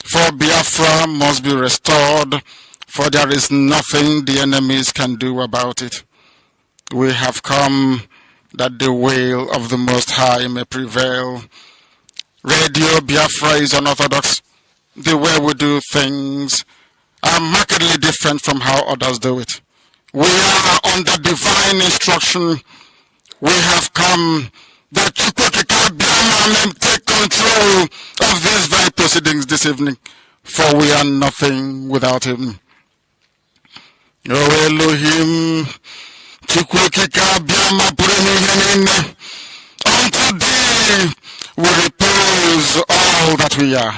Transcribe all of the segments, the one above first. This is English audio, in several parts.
For Biafra must be restored, for there is nothing the enemies can do about it. We have come that the will of the Most High may prevail. Radio Biafra is unorthodox. The way we do things are markedly different from how others do it. We are under divine instruction. We have come that IKECHUKWU may take control of these very proceedings this evening, for we are nothing without him. O Elohim, unto thee we repose all that we are.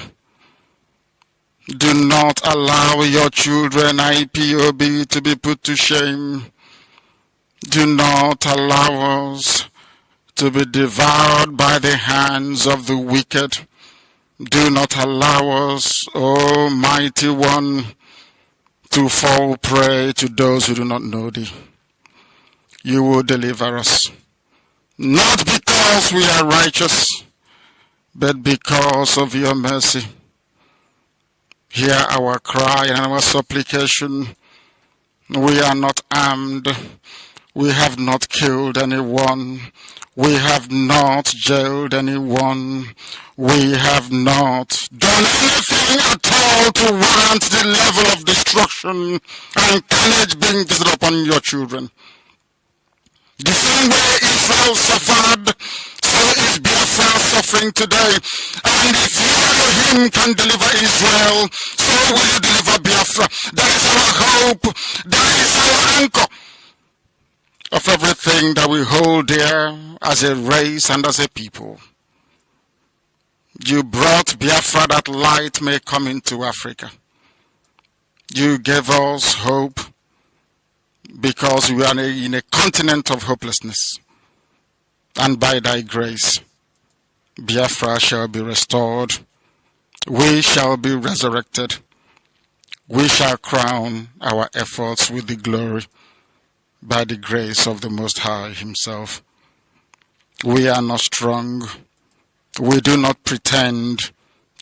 Do not allow your children, IPOB, to be put to shame. Do not allow us to be devoured by the hands of the wicked. Do not allow us, O mighty one, to fall prey to those who do not know thee. You will deliver us, not because we are righteous, but because of your mercy. Hear our cry and our supplication. We are not armed. We have not killed anyone. We have not jailed anyone. We have not done anything at all to warrant the level of destruction and carnage being visited upon your children. The same way Israel suffered, so is Biafra suffering today. And if you, Elohim, can deliver Israel, so will you deliver Biafra. That is our hope. That is our anchor of everything that we hold dear as a race and as a people. You brought Biafra that light may come into Africa. You gave us hope because we are in a continent of hopelessness. And by thy grace, Biafra shall be restored. We shall be resurrected. We shall crown our efforts with the glory by the grace of the Most High himself. We are not strong. We do not pretend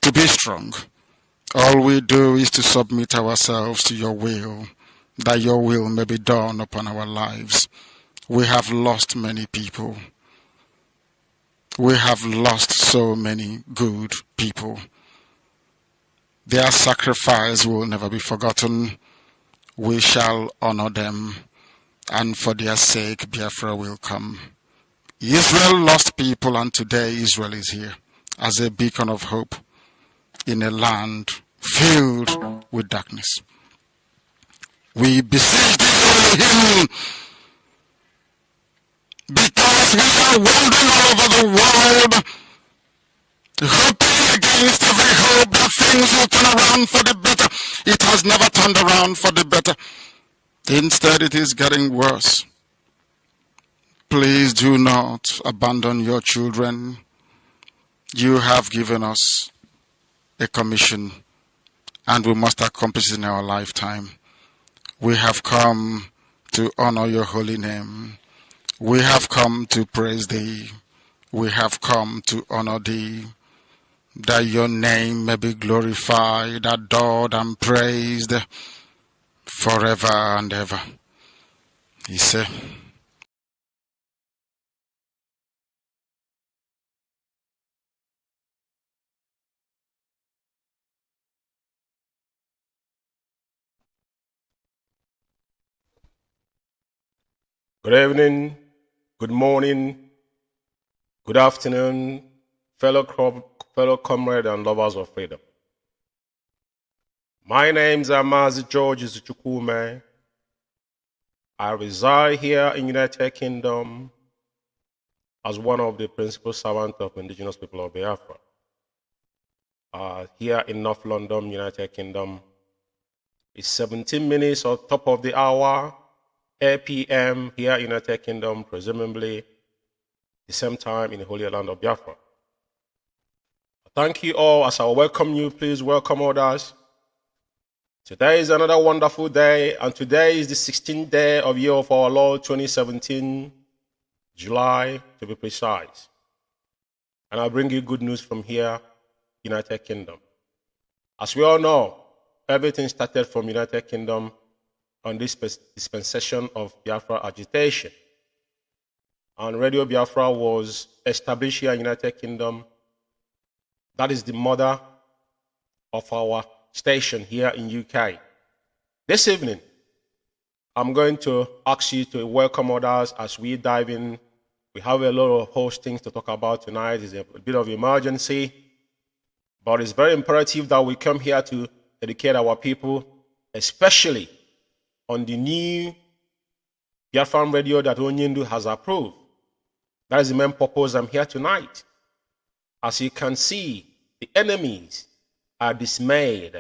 to be strong. All we do is to submit ourselves to your will, that your will may be done upon our lives. We have lost many people. We have lost so many good people. Their sacrifice will never be forgotten. We shall honor them, and for their sake Biafra will come. Israel lost people, and today Israel is here as a beacon of hope in a land filled with darkness. We beseech thee, Elohim, because we are wandering all over the world, hoping against every hope that things will turn around for the better. It has never turned around for the better. Instead, it is getting worse. Please do not abandon your children. You have given us a commission, and we must accomplish it in our lifetime. We have come to honor your holy name. We have come to praise thee. We have come to honor thee, that your name may be glorified, adored, and praised forever and ever. He said, good evening, good morning, good afternoon, fellow comrades and lovers of freedom. My name is Mazi Umeh. I reside here in United Kingdom as one of the principal servants of indigenous people of Biafra. Here in North London, United Kingdom, it's 17 minutes on top of the hour, 8 p.m. here in United Kingdom, presumably the same time in the Holy Land of Biafra. Thank you all. As I welcome you, please welcome others. Today is another wonderful day, and today is the 16th day of year of our Lord 2017, July to be precise. And I'll bring you good news from here, United Kingdom. As we all know, everything started from United Kingdom on this dispensation of Biafra agitation. And Radio Biafra was established here in United Kingdom. That is the mother of our station here in UK. This evening, I'm going to ask you to welcome others as we dive in. We have a lot of host things to talk about tonight. It's a bit of emergency, but it's very imperative that we come here to educate our people, especially on the new Biafran radio that Onyendu has approved. That is the main purpose I'm here tonight. As you can see, the enemies are dismayed.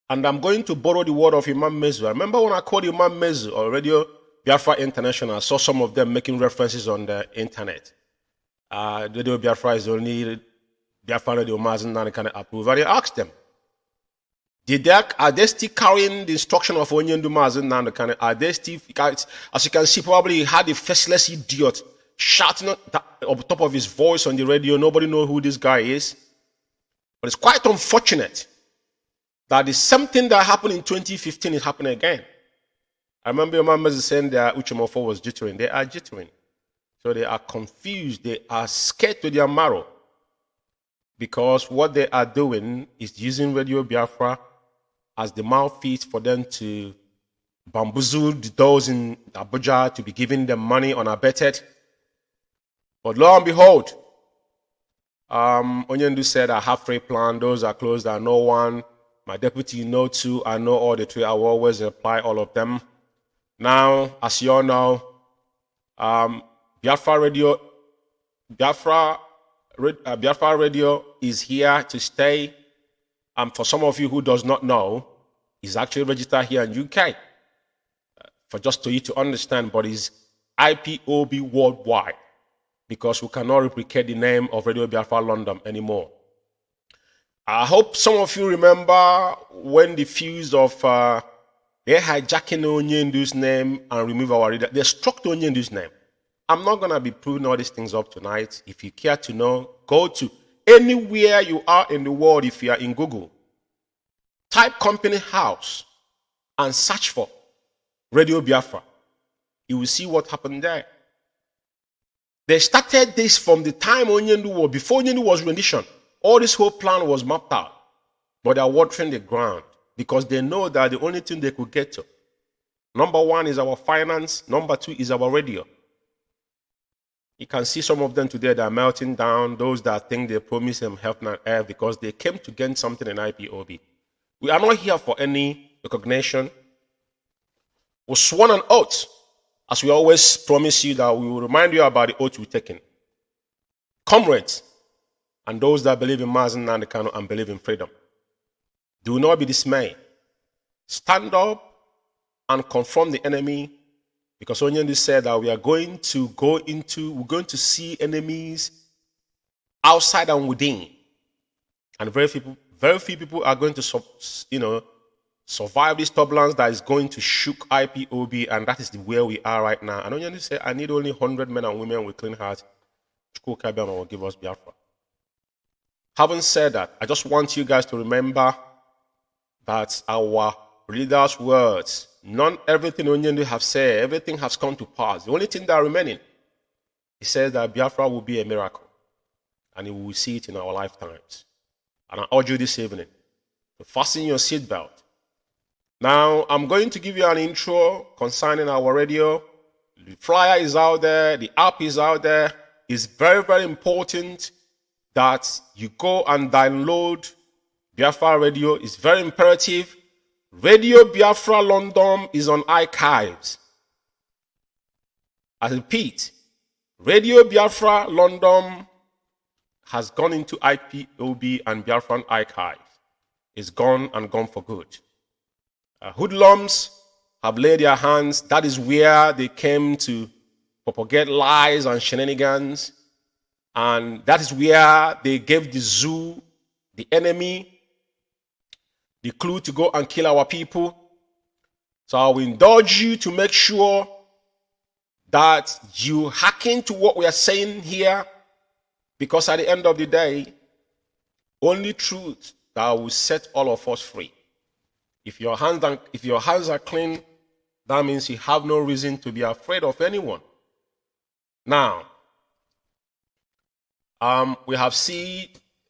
And I'm going to borrow the word of Imam Mezu. I remember when I called Imam Mezu or Radio Biafra International, I saw some of them making references on the internet. Radio Biafra is only Biafra Radio Mazi Umeh can approve. And I asked them, are they still carrying the instruction of Onyendu Mazi Umeh? Are they still, as you can see, probably he had a faceless idiot shouting up top of his voice on the radio. Nobody knows who this guy is. But it's quite unfortunate that the same thing that happened in 2015 is happening again. I remember your mom saying that Uchimofo was jittering. They are jittering. So they are confused. They are scared to their marrow. Because what they are doing is using Radio Biafra as the mouthpiece for them to bamboozle those in Abuja to be giving them money unabated. But lo and behold, Onyendu said, I have free plan. Those are closed. I know one. My deputy know two. I know all the three. I will always reply all of them. Now, as you all know, Biafra Radio is here to stay. For some of you who does not know, it's actually registered here in UK. For just to you to understand, but it's IPOB worldwide, because we cannot replicate the name of Radio Biafra London anymore. I hope some of you remember when the fuse of they're hijacking Onyendu's name and remove our reader. They struck Onyendu's name. I'm not going to be proving all these things up tonight. If you care to know, go to anywhere you are in the world. If you are in Google, type company house and search for Radio Biafra. You will see what happened there. They started this from the time Onyendu was, before Onyendu was rendition. All this whole plan was mapped out. But they are watering the ground because they know that the only thing they could get to, number one is our finance, number two is our radio. You can see some of them today that are melting down, those that think they promise them heaven and earth because they came to gain something in IPOB. We are not here for any recognition. We sworn an oath, as we always promise you that we will remind you about the oath we've taken. Comrades, and those that believe in Mazi Umeh Kanu and believe in freedom, do not be dismayed. Stand up and confront the enemy, because Onyendu said that we are going to we're going to see enemies outside and within. And very few people are going to survive this turbulence that is going to shook IPOB, and that is where we are right now. And Onyendu said, I need only 100 men and women with clean hearts. IKECHUKWU will give us Biafra. Having said that, I just want you guys to remember that our leaders' words, not everything Onyendu have said, everything has come to pass. The only thing that remaining, he says that Biafra will be a miracle, and we will see it in our lifetimes. And I urge you this evening to fasten your seatbelt. Now, I'm going to give you an intro concerning our radio. The flyer is out there, the app is out there. It's very, very important that you go and download Biafra Radio. It's very imperative. Radio Biafra London is on archives. I repeat, Radio Biafra London has gone into IPOB and Biafran archive. It's gone and gone for good. Hoodlums have laid their hands. That is where they came to propagate lies and shenanigans. And that is where they gave the zoo, the enemy, the clue to go and kill our people. So I will indulge you to make sure that you hack into what we are saying here, because at the end of the day, only truth that will set all of us free. If your hands are clean, that means you have no reason to be afraid of anyone. Now, we have seen,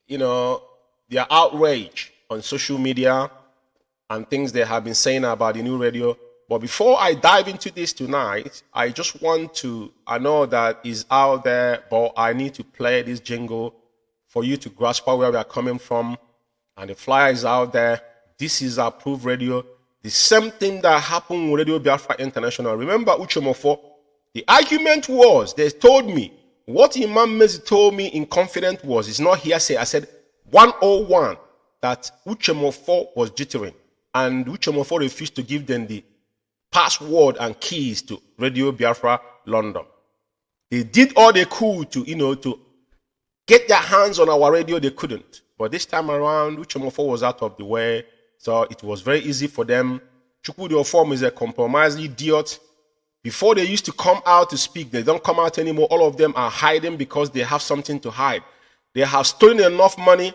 their outrage on social media and things they have been saying about the new radio. But before I dive into this tonight, I just I know that is out there, but I need to play this jingle for you to grasp where we are coming from. And the flyer is out there. This is approved radio. The same thing that happened with Radio Biafra International. Remember Uchomofo? The argument was, they told me, what Imam Mazi told me in confidence was, it's not hearsay. I said 101, that Uchomofo was jittering. And Uchomofo refused to give them the password and keys to Radio Biafra London. They did all they could to get their hands on our radio. They couldn't. But this time around, Uchomofo was out of the way. So it was very easy for them. Chukwudi is a compromised idiot. Before they used to come out to speak, they don't come out anymore. All of them are hiding because they have something to hide. They have stolen enough money,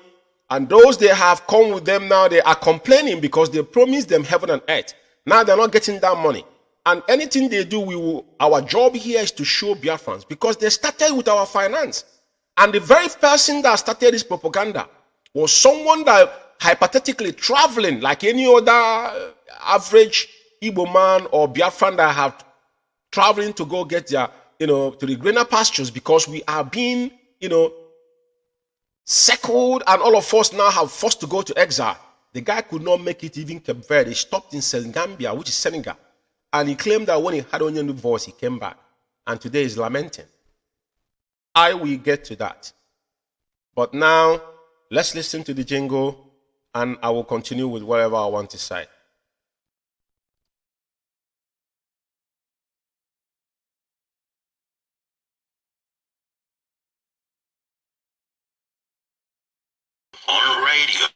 and those they have come with them now, they are complaining because they promised them heaven and earth. Now they're not getting that money. And anything they do, our job here is to show Biafrans, because they started with our finance. And the very person that started this propaganda was someone that hypothetically traveling like any other average Igbo man or Biafran that have traveling to go get their, to the greener pastures, because we are being, secled, and all of us now have forced to go to exile. The guy could not make it even Cape Verde. He stopped in Senegambia, which is Senegal. And he claimed that when he had only a new voice, he came back. And today he's lamenting. I will get to that. But now, let's listen to the jingle, and I will continue with whatever I want to say. On radio,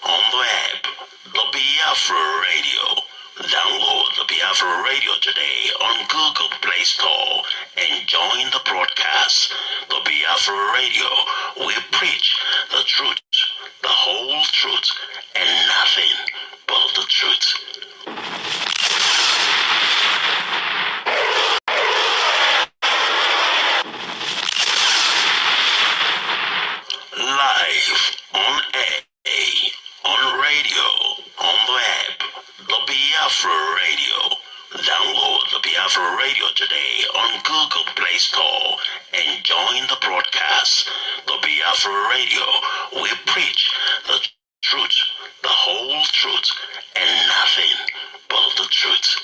on the web, the Biafra Radio. Download the Biafra Radio today on Google Play Store and join the broadcast. The Biafra Radio, we preach the truth, the whole truth, and nothing but the truth. Live on air, on radio, on the web, the Biafra Radio. Download the Biafra Radio today on Google Play Store and join the broadcast. The Biafra Radio, we preach the truth, the whole truth, and nothing but the truth.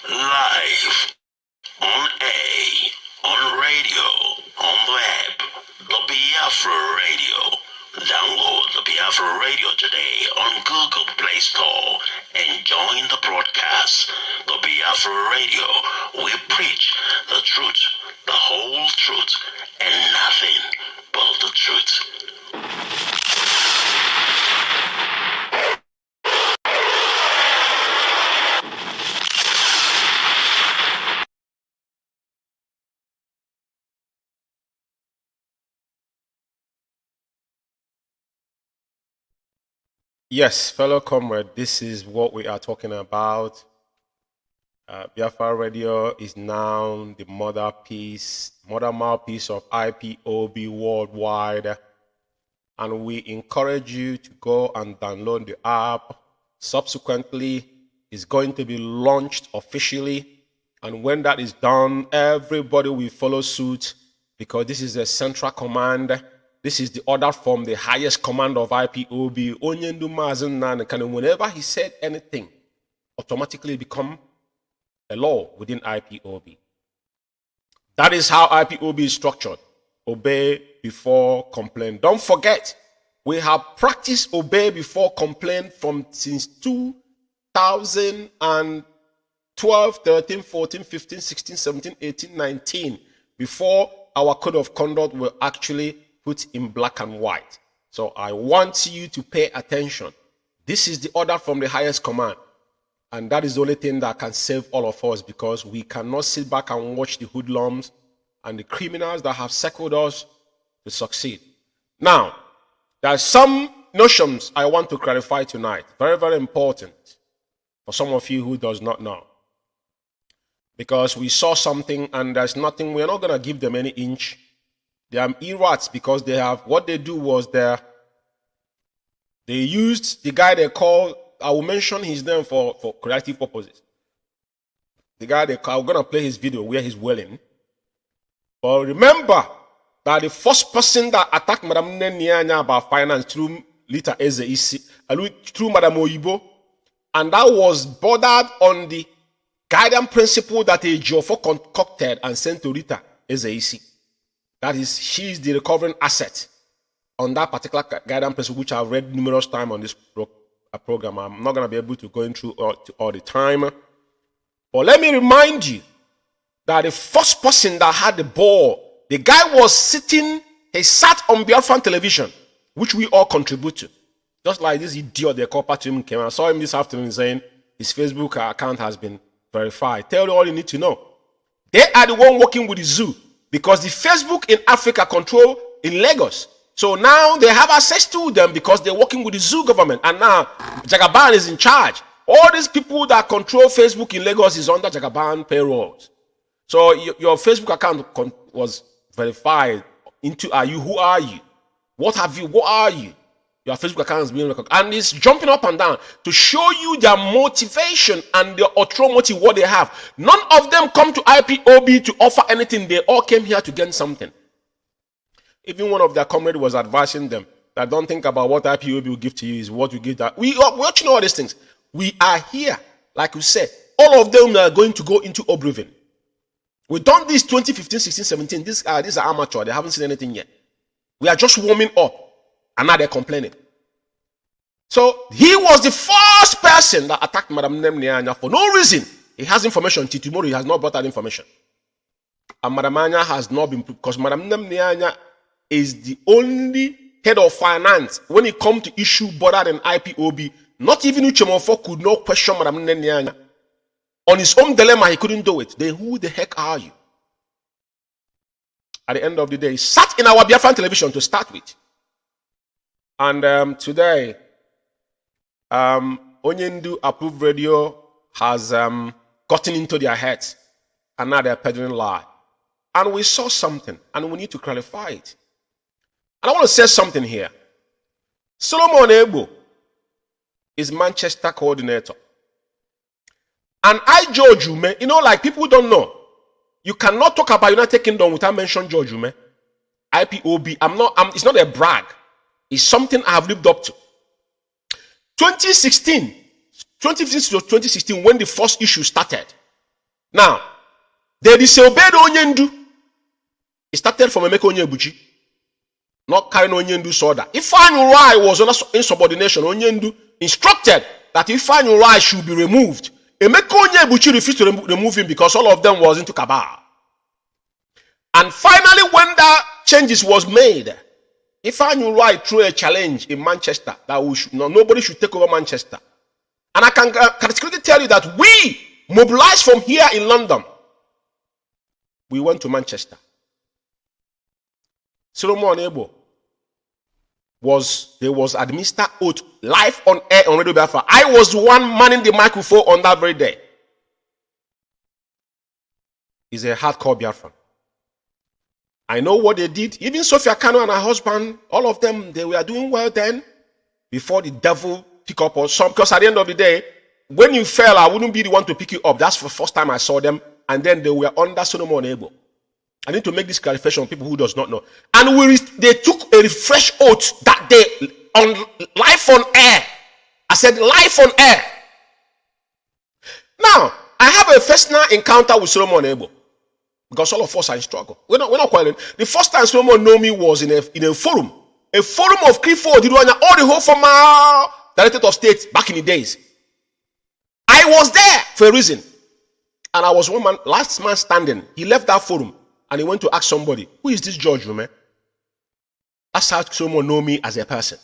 Live on air, on radio, on the web, the Biafra Radio. Download the Biafra Radio today on Google Play Store and join the broadcast. The Biafra Radio, we preach the truth, the whole truth, and nothing but the truth. Yes, fellow comrade, this is what we are talking about. Biafra Radio is now the mother mouthpiece of IPOB worldwide. And we encourage you to go and download the app. Subsequently, it's going to be launched officially. And when that is done, everybody will follow suit, because this is a central command. This is the order from the highest command of IPOB. Onyendu Mazi, whenever he said anything, automatically become a law within IPOB. That is how IPOB is structured. Obey before complain. Don't forget, we have practiced obey before complain since 2012, 13, 14, 15, 16, 17, 18, 19, before our code of conduct were actually put in black and white. So I want you to pay attention. This is the order from the highest command. And that is the only thing that can save all of us, because we cannot sit back and watch the hoodlums and the criminals that have circled us to succeed. Now, there are some notions I want to clarify tonight. Very, very important for some of you who does not know. Because we saw something and there's nothing, we're not going to give them any inch. They are errats because they have, what they do was they used the guy they call, I will mention his name for creative purposes. The guy they call, I'm going to play his video where he's wailing. But remember that the first person that attacked Madam Nyanya about finance through Lita Eze through Madam Oyibo, and that was bordered on the guidance principle that a Jofo concocted and sent to Rita Eze. That is, she is the recovering asset on that particular guidance principle, which I've read numerous times on this program. I'm not going to be able to go into all the time. But let me remind you that the first person that had the ball, the guy was sitting, he sat on Biafran television, which we all contribute to. Just like this idiot they call Patrick came. I saw him this afternoon saying his Facebook account has been verified. Tell you all you need to know. They are the one working with the zoo, because the Facebook in Africa control in Lagos. So now they have access to them because they're working with the zoo government. And now Jagaban is in charge. All these people that control Facebook in Lagos is under Jagaban payrolls. So your Facebook account was verified into, are you? Who are you? What have you? What are you? Your Facebook account is being recognized. And it's jumping up and down to show you their motivation and their ultra motive, what they have. None of them come to IPOB to offer anything. They all came here to gain something. Even one of their comrades was advising them that don't think about what IPOB will give to you, is what you give that. We are watching all these things. We are here, like we said, all of them are going to go into oblivion. We've done this 2015, 16, 17. These are amateur. They haven't seen anything yet. We are just warming up. And now they're complaining. So he was the first person that attacked Madam Nyanya for no reason. He has information. Till tomorrow, he has not brought that information. And Madam Nyanya has not been, because Madam Nyanya is the only head of finance when it comes to issue border and IPOB. Not even Uchemofo could not question Madam Nyanya. On his own dilemma, he couldn't do it. Then who the heck are you? At the end of the day, he sat in our Biafran television to start with. And today, Onyendu approved radio has gotten into their heads, and now they're peddling lie. And we saw something, and we need to clarify it. And I want to say something here. Solomon Abel is Manchester coordinator. And George Umeh, like people don't know. You cannot talk about United Kingdom without mentioning George Umeh. IPOB, it's not a brag. It's something I have lived up to. 2015 to 2016, when the first issue started. Now, they disobeyed Onyendu. It started from Emeka Onyebuchi. Not carrying Onyendu's order. If Rai was under insubordination, Onyendu instructed that if Rai should be removed. Emeka Onyebuchi refused to remove him because all of them was into Cabal. And finally, when that changes was made, if Rai threw a challenge in Manchester that nobody should take over Manchester. And I can categorically tell you that we mobilized from here in London. We went to Manchester. Solomon Abel was administered oath live on air on Radio Biafra. I was the one manning the microphone on that very day. He's a hardcore Biafran. I know what they did. Even Sophia Kanu and her husband, all of them, they were doing well then, before the devil pick up on some. Because at the end of the day, when you fell, I wouldn't be the one to pick you up. That's the first time I saw them. And then they were under Solomon Abel. I need to make this clarification for people who does not know. And they took a fresh oath that day on live on air. I said live on air. Now, I have a personal encounter with Solomon Abel. Because all of us are in struggle. We're not quarreling. The first time Solomon knew me was in a forum. A forum of Krifo, all the whole former Director of State back in the days. I was there for a reason. And I was last man standing. He left that forum and he went to ask somebody, who is this George Umeh? That's how Solomon know me as a person.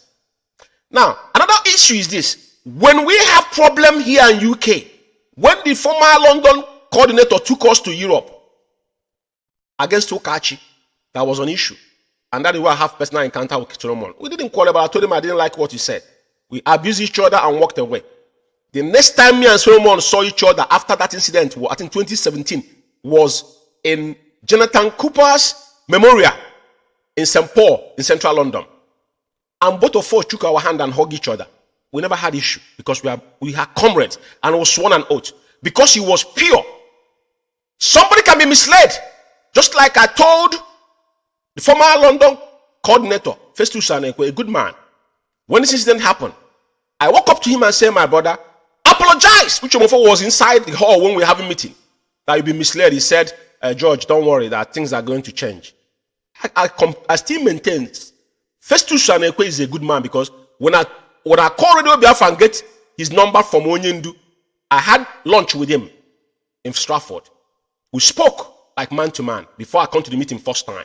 Now, another issue is this. When we have problem here in UK, When the former London coordinator took us to Europe against Okachi, that was an issue. And that is why I have personal encounter with Solomon. We didn't quarrel, but I told him I didn't like what he said. We abused each other and walked away. The next time me and Solomon saw each other after that incident, I think 2017, was in Jonathan Cooper's memorial in St. Paul in central London. And both of us took our hand and hugged each other. We never had issue because we had comrades and was sworn an oath. Because he was pure. Somebody can be misled. Just like I told the former London coordinator, Festus Sanekwe, a good man. When this incident happened, I walked up to him and said, my brother, apologize, which was inside the hall when we were having a meeting. That you've been misled. He said, George, don't worry, that things are going to change. I still maintain Festus Sanekwe is a good man because when I call Radio Biafra and get his number from Onyendu, I had lunch with him in Stratford. We spoke like man to man before I come to the meeting first time.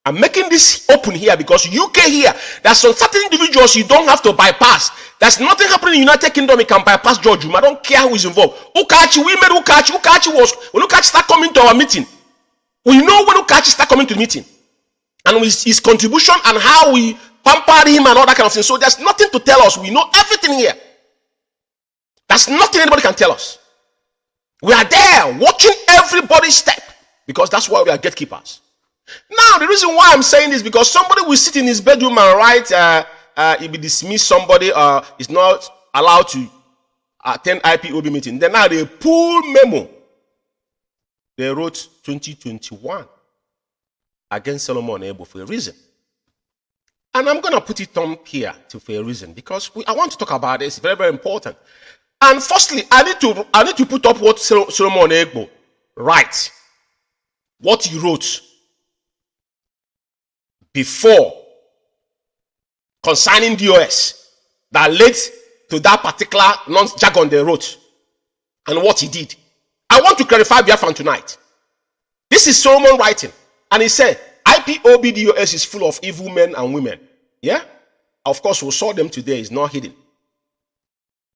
I'm making this open here because UK here, there's some certain individuals you don't have to bypass. There's nothing happening in the United Kingdom, you can bypass George. I don't care who is involved. Ukachi, we made Ukachi. Ukachi was, when Ukachi start coming to our meeting, we know when Ukachi start coming to the meeting. And with his contribution and how we pampered him and all that kind of thing. So there's nothing to tell us. We know everything here. There's nothing anybody can tell us. We are there watching everybody's step because that's why we are gatekeepers. Now, the reason why I'm saying this is because somebody will sit in his bedroom and write, he will dismiss somebody, is not allowed to attend IPOB meeting. Then now they pull memo. They wrote 2021 against Solomon Abel for a reason. And I'm going to put it on here for a reason because I want to talk about this. It's very, very important. And firstly, I need to put up what Solomon Abel writes, what he wrote before concerning DOS that led to that particular non-jargon they wrote and what he did. I want to clarify Biafran tonight. This is Solomon writing, and he said, IPOB DOS is full of evil men and women. Yeah? Of course, we saw them today. It's not hidden.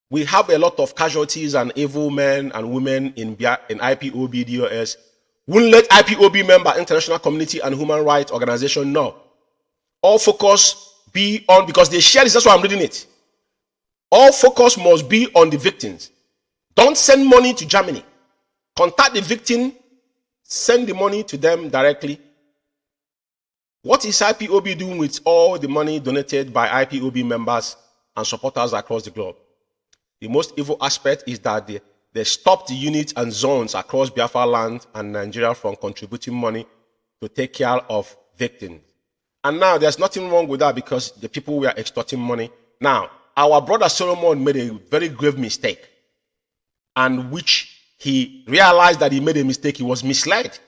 We have a lot of casualties and evil men and women in IPOB DOS. Wouldn't let IPOB member, international community and human rights organization know. All focus be on, because they share this, that's why I'm reading it. All focus must be on the victims. Don't send money to Germany. Contact the victim, send the money to them directly. What is IPOB doing with all the money donated by IPOB members and supporters across the globe? The most evil aspect is that they stopped the units and zones across Biafra land and Nigeria from contributing money to take care of victims. And now there's nothing wrong with that because the people were extorting money. Now, our brother Solomon made a very grave mistake, and which he realized that he made a mistake. He was misled.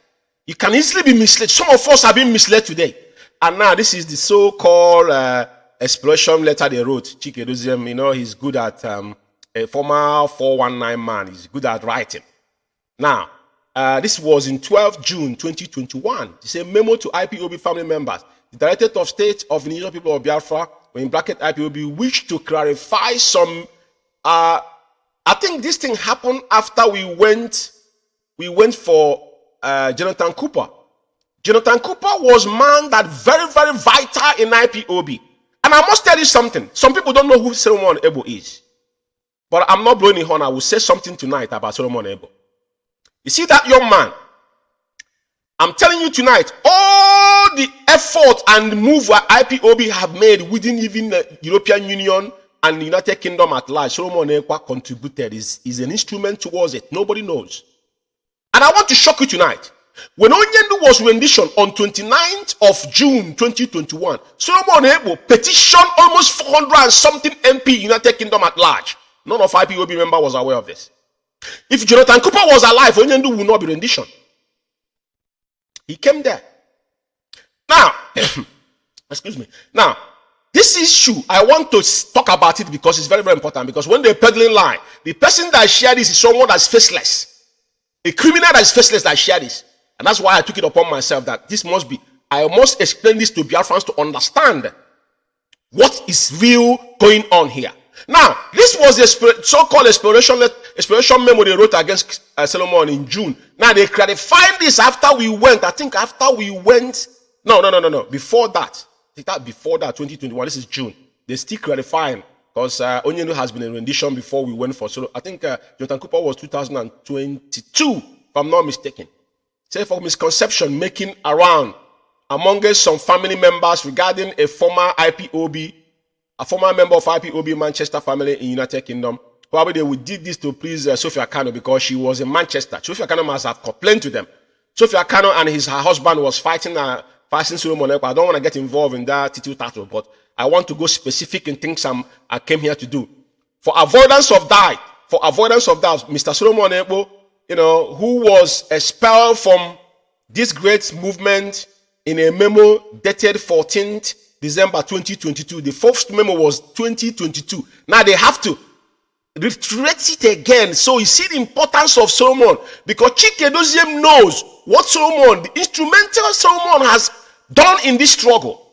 You can easily be misled. Some of us have been misled today. And now this is the so-called exploration letter they wrote. Chikeduzium, you know, he's good at a former 419 man. He's good at writing. Now, this was in 12 June 2021. It's a memo to IPOB family members. The Directorate of State of the Indigenous People of Biafra, in bracket IPOB, wished to clarify some. I think this thing happened after we went for Jonathan Cooper. Jonathan Cooper was man that very, very vital in IPOB. And I must tell you something. Some people don't know who Solomon Abel is. But I'm not blowing the horn. I will say something tonight about Solomon Abel. You see that young man? I'm telling you tonight, all the effort and move that IPOB have made within even the European Union and the United Kingdom at large, Solomon Abel contributed, is an instrument towards it. Nobody knows. And I want to shock you tonight. When Onyendu was rendition on 29th of June 2021, Solomon Abel petitioned almost 400 and something MP United Kingdom at large. None of IPOB member was aware of this. If Jonathan Cooper was alive, Onyendu would not be rendition. He came there. Now, excuse me. Now, this issue, I want to talk about it because it's very, very important. Because when they're peddling lie, the person that shared this is someone that's faceless. A criminal that is faceless that shared this. And that's why I took it upon myself that this must be, I must explain this to Biafrans to understand what is real going on here. Now, this was a so-called exploration exploration memo they wrote against Solomon in June. Now they clarified this after we went. I think after we went. No. Before that. Before that, 2021. This is June. They still clarifying because Onyendu has been in rendition before we went for solo. I think Jonathan Cooper was 2022, if I'm not mistaken. Say for misconception making around amongst some family members regarding a former IPOB, a former member of IPOB Manchester family in United Kingdom. Probably they would did this to please Sophia Kanu because she was in Manchester. Sophia Kanu must have complained to them. Sophia Kanu and her husband was fighting Solomon. I don't want to get involved in that title, but I want to go specific in things I came here to do. For avoidance of that, Mr. Solomon Ebo, who was expelled from this great movement in a memo dated 14th December 2022. The first memo was 2022. Now they have to reiterate it again. So you see the importance of Solomon because Chike Doziem knows what Solomon, the instrumental Solomon has done in this struggle.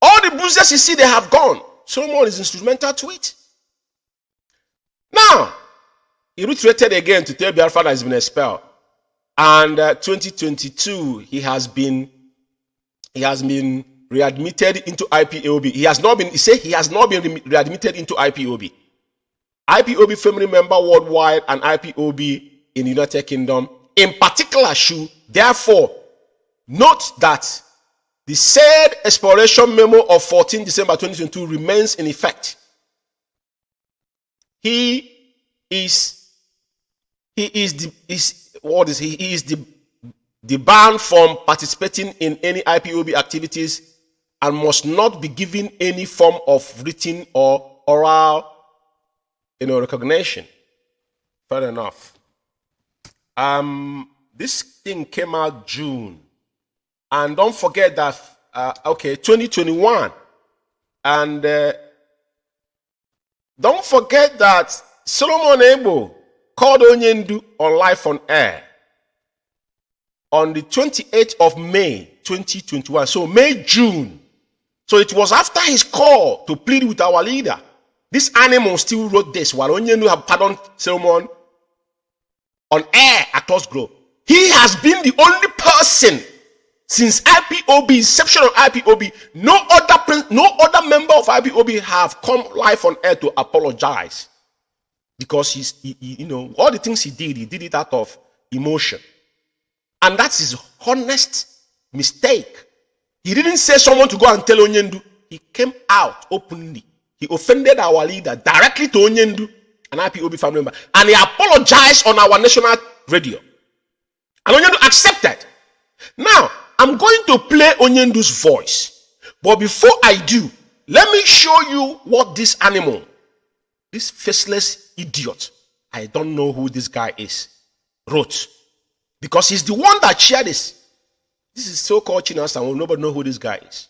All the bruises you see they have gone. Solomon is instrumental to it. Now, he reiterated again to tell Biafra that he's been expelled. And 2022, he has been readmitted into IPOB. He has not been readmitted into IPOB. IPOB family member worldwide and IPOB in the United Kingdom, in particular, should therefore note that the said exploration memo of 14 December 2022 remains in effect. He is banned from participating in any IPOB activities and must not be given any form of written or oral recognition. Fair enough. This thing came out June. And don't forget that, 2021. And don't forget that Solomon Abel called Onyendu on Live on Air on the 28th of May, 2021. So June. So it was after his call to plead with our leader. This animal still wrote this while Onyendu have pardoned Solomon on air across globe. He has been the only person since IPOB, inception of IPOB, no other member of IPOB have come live on air to apologize. Because all the things he did it out of emotion. And that's his honest mistake. He didn't say someone to go and tell Onyendu. He came out openly. He offended our leader directly to Onyendu, an IPOB family member. And he apologized on our national radio. And Onyendu accepted. Now, I'm going to play Onyendu's voice. But before I do, let me show you what this animal, this faceless idiot, I don't know who this guy is, wrote. Because he's the one that shared this. This is so-called Chinas and nobody know who this guy is.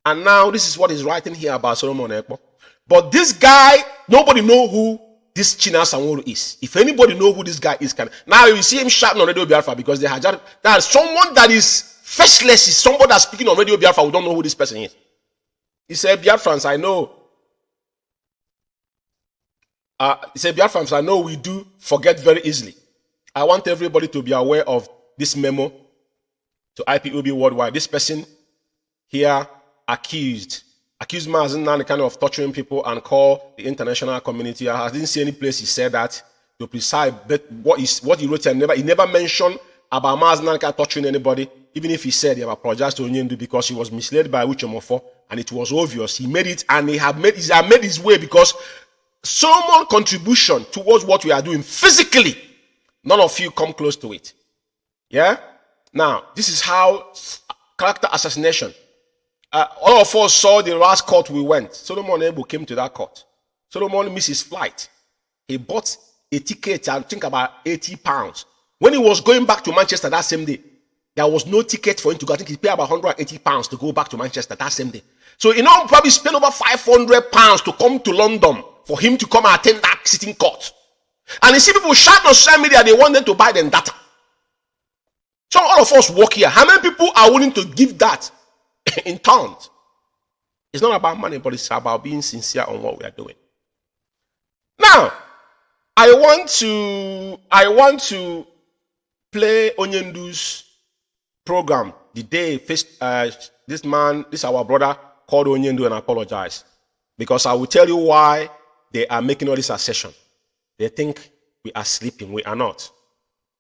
And now this is what he's writing here about Solomon Ekpo. But this guy, nobody know who this Chinas and is. If anybody know who this guy is, now you see him shouting on Radio Biafra because they had that someone that is faceless is somebody that's speaking on Radio Biafra. We don't know who this person is. He said, Biafrans, I know. Biafrans, I know we do forget very easily. I want everybody to be aware of this memo to IPOB worldwide. This person here accused Mazi Umeh kind of torturing people and call the international community. I didn't see any place he said that to precise, but what he wrote here, he never mentioned about Mazi Umeh torturing anybody. Even if he said he have apologized to Onyendu because he was misled by Uchomofo, and it was obvious. He made it, and he had made his way because someone's contribution towards what we are doing physically, none of you come close to it. Yeah? Now, this is how character assassination. All of us saw the last court we went. Solomon Abel came to that court. Solomon missed his flight. He bought a ticket, I think about £80. When he was going back to Manchester that same day, there was no ticket for him to go. I think he paid about £180 to go back to Manchester that same day. So he now probably spent over £500 to come to London for him to come and attend that sitting court. And you see people shout on social media, they want them to buy them data. So all of us work here. How many people are willing to give that in tons? It's not about money, but it's about being sincere on what we are doing. Now, I want to play Onyendu's program the day this our brother called Onyendu and apologized, because I will tell you why they are making all this assertion. They think we are sleeping. We are not.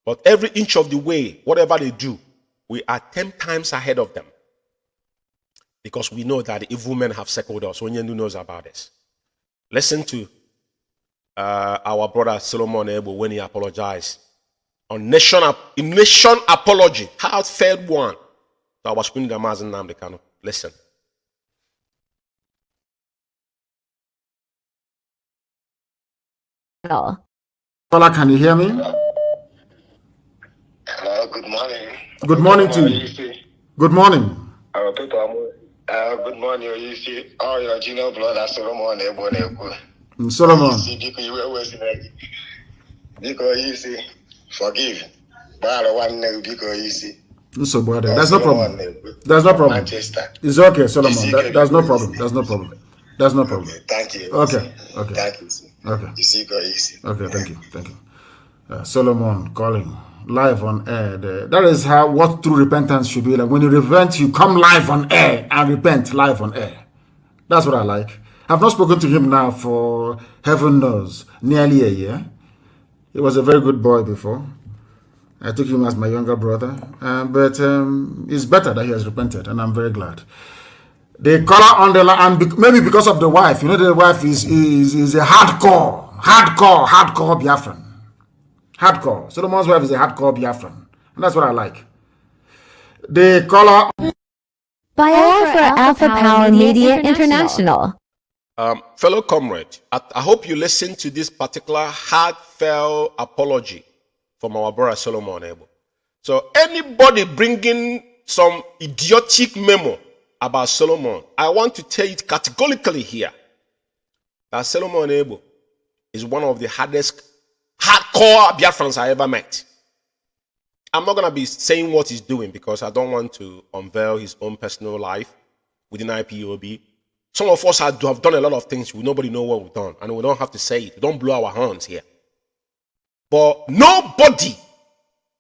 But every inch of the way, whatever they do, we are 10 times ahead of them. Because we know that the evil men have circled us. Onyendu knows about this. Listen to our brother Solomon Abel when he apologized on nation apology, heartfelt one. So I was screaming the Mazi Nnamdi Kanu. Listen. Hello, can you hear me? Hello, good morning. Good morning to you. Good morning. Good morning, you see. Oh, your junior brother Solomon Ebo. Solomon. Because you see, forgive. But one because you see. So, brother, that's no problem. That's no problem. Manchester. It's okay, Solomon. That's no problem. That's no problem. That's no problem. Okay, thank you. Okay. Thank you. Okay. You see, go easy. Okay, thank you. Solomon calling live on air. That is what true repentance should be like. When you repent, you come live on air and repent live on air. That's what I like. I've not spoken to him now for heaven knows nearly a year. He was a very good boy before. I took him as my younger brother, but it's better that he has repented, and I'm very glad. The color on the line, and maybe because of the wife, the wife is a hardcore Biafran. Hardcore. Solomon's wife is a hardcore Biafran, and that's what I like. The color. Biafra Alpha Power Media International. Fellow comrade, I hope you listen to this particular heartfelt apology from our brother Solomon Abel. So anybody bringing some idiotic memo about Solomon, I want to tell it categorically here that Solomon Abel is one of the hardcore Biafrans I ever met. I'm not going to be saying what he's doing because I don't want to unveil his own personal life within IPOB. Some of us have done a lot of things. Nobody know what we've done, and we don't have to say it. We don't blow our horns here. But nobody,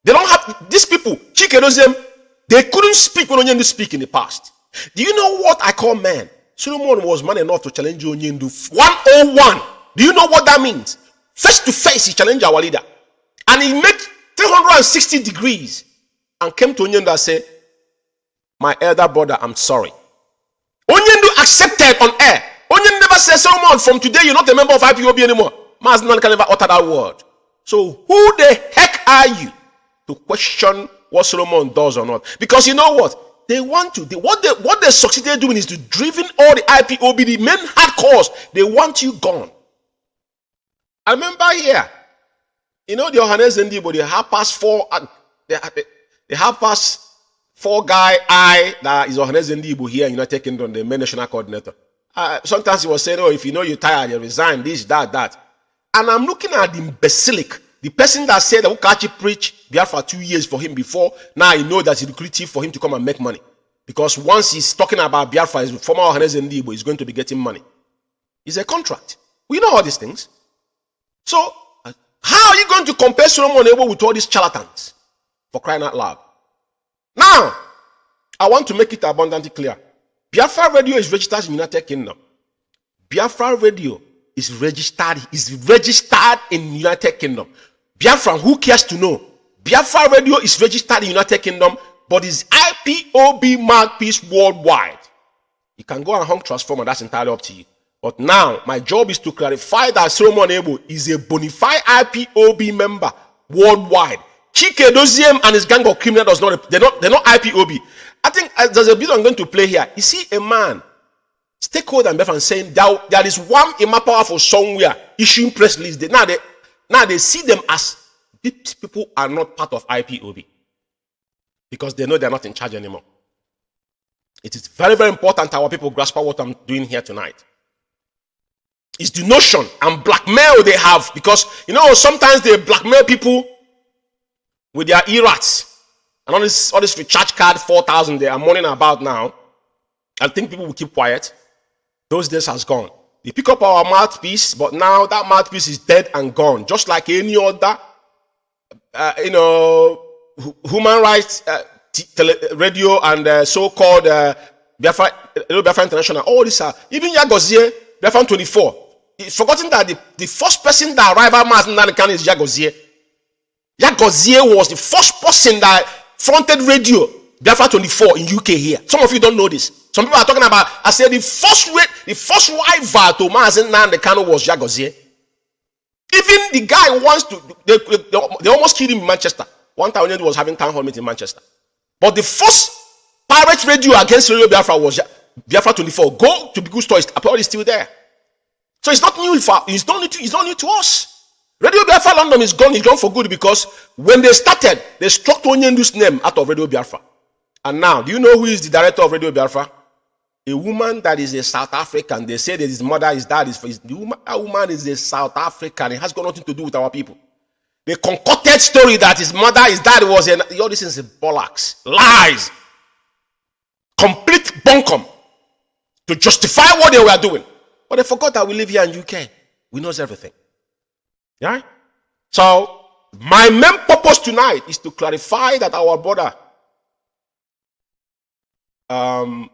they don't have, these people, they couldn't speak when Onyendu speak in the past. Do you know what I call man? Solomon was man enough to challenge Onyendu 101. Do you know what that means? Face to face, he challenged our leader. And he made 360 degrees and came to Onyendu and said, my elder brother, I'm sorry. Onyendu accepted on air. Onyendu never said, Solomon, from today you're not a member of IPOB anymore. Mazi Nnamdi can never utter that word. So who the heck are you to question what Solomon does or not? Because you know what? They want to. What they succeeded doing is to driven all the IPOB, the main hardcores. They want you gone. I remember here, the Johannes but the half past four, the half past four guy that is Johannes Ndibo here in United Kingdom, the main national coordinator. Sometimes he was saying, oh, if you know you're tired, you resign, this, that. And I'm looking at the imbecilic, the person that said that Ukachi preached Biafra 2 years for him before, now I know that it's lucrative for him to come and make money. Because once he's talking about Biafra, his former Johannes Ndibo, he's going to be getting money. It's a contract. We know all these things. So, how are you going to compare Solomon Abel with all these charlatans? For crying out loud. Now, I want to make it abundantly clear. Biafra Radio is registered in the United Kingdom. Biafra Radio is registered in the United Kingdom. Biafra, who cares to know? Biafra Radio is registered in the United Kingdom, but is IPOB mouthpiece worldwide. You can go and hung transformer, that's entirely up to you. But now, my job is to clarify that Solomon Abel is a bona fide IPOB member worldwide. Chike Doziem and his gang of criminals they're not IPOB. I think there's a bit I'm going to play here. You see a man, stakeholder and Biafran saying there is one Ima powerful somewhere issuing press release. Now they see them as these people are not part of IPOB because they know they're not in charge anymore. It is very, very important our people grasp what I'm doing here tonight. It's the notion and blackmail they have because sometimes they blackmail people with their e-rats and all this recharge card 4,000 they are mourning about now. I think people will keep quiet. Those days has gone. They pick up our mouthpiece, but now that mouthpiece is dead and gone, just like any other, human rights radio and so-called Biafra International. All these are, even Yagozie, Biafra 24. It's forgotten that the first person that arrived at Mazi Umeh is Yagozie. Yagozie was the first person that fronted radio Biafra 24 in UK here. Some of you don't know this. Some people are talking about, I said the first rival to Mazi Umeh was Yagozie. Even the guy wants to, they almost killed him in Manchester. One time when he was having town hall meeting in Manchester. But the first pirate radio against Radio Biafra was Biafra 24. Go to the good store, apparently still there. So it's not new it's not new to us. Radio Biafra London is gone for good, because when they started, they struck Onyendu's name out of Radio Biafra. And now, do you know who is the director of Radio Biafra? A woman that is a South African. They say that his mother, his dad is a woman is a South African. It has got nothing to do with our people. The concocted story that his mother, his dad was all this is bollocks, lies, complete bunkum to justify what they were doing. But they forgot that we live here in UK. We knows everything. Yeah? So my main purpose tonight is to clarify that our brother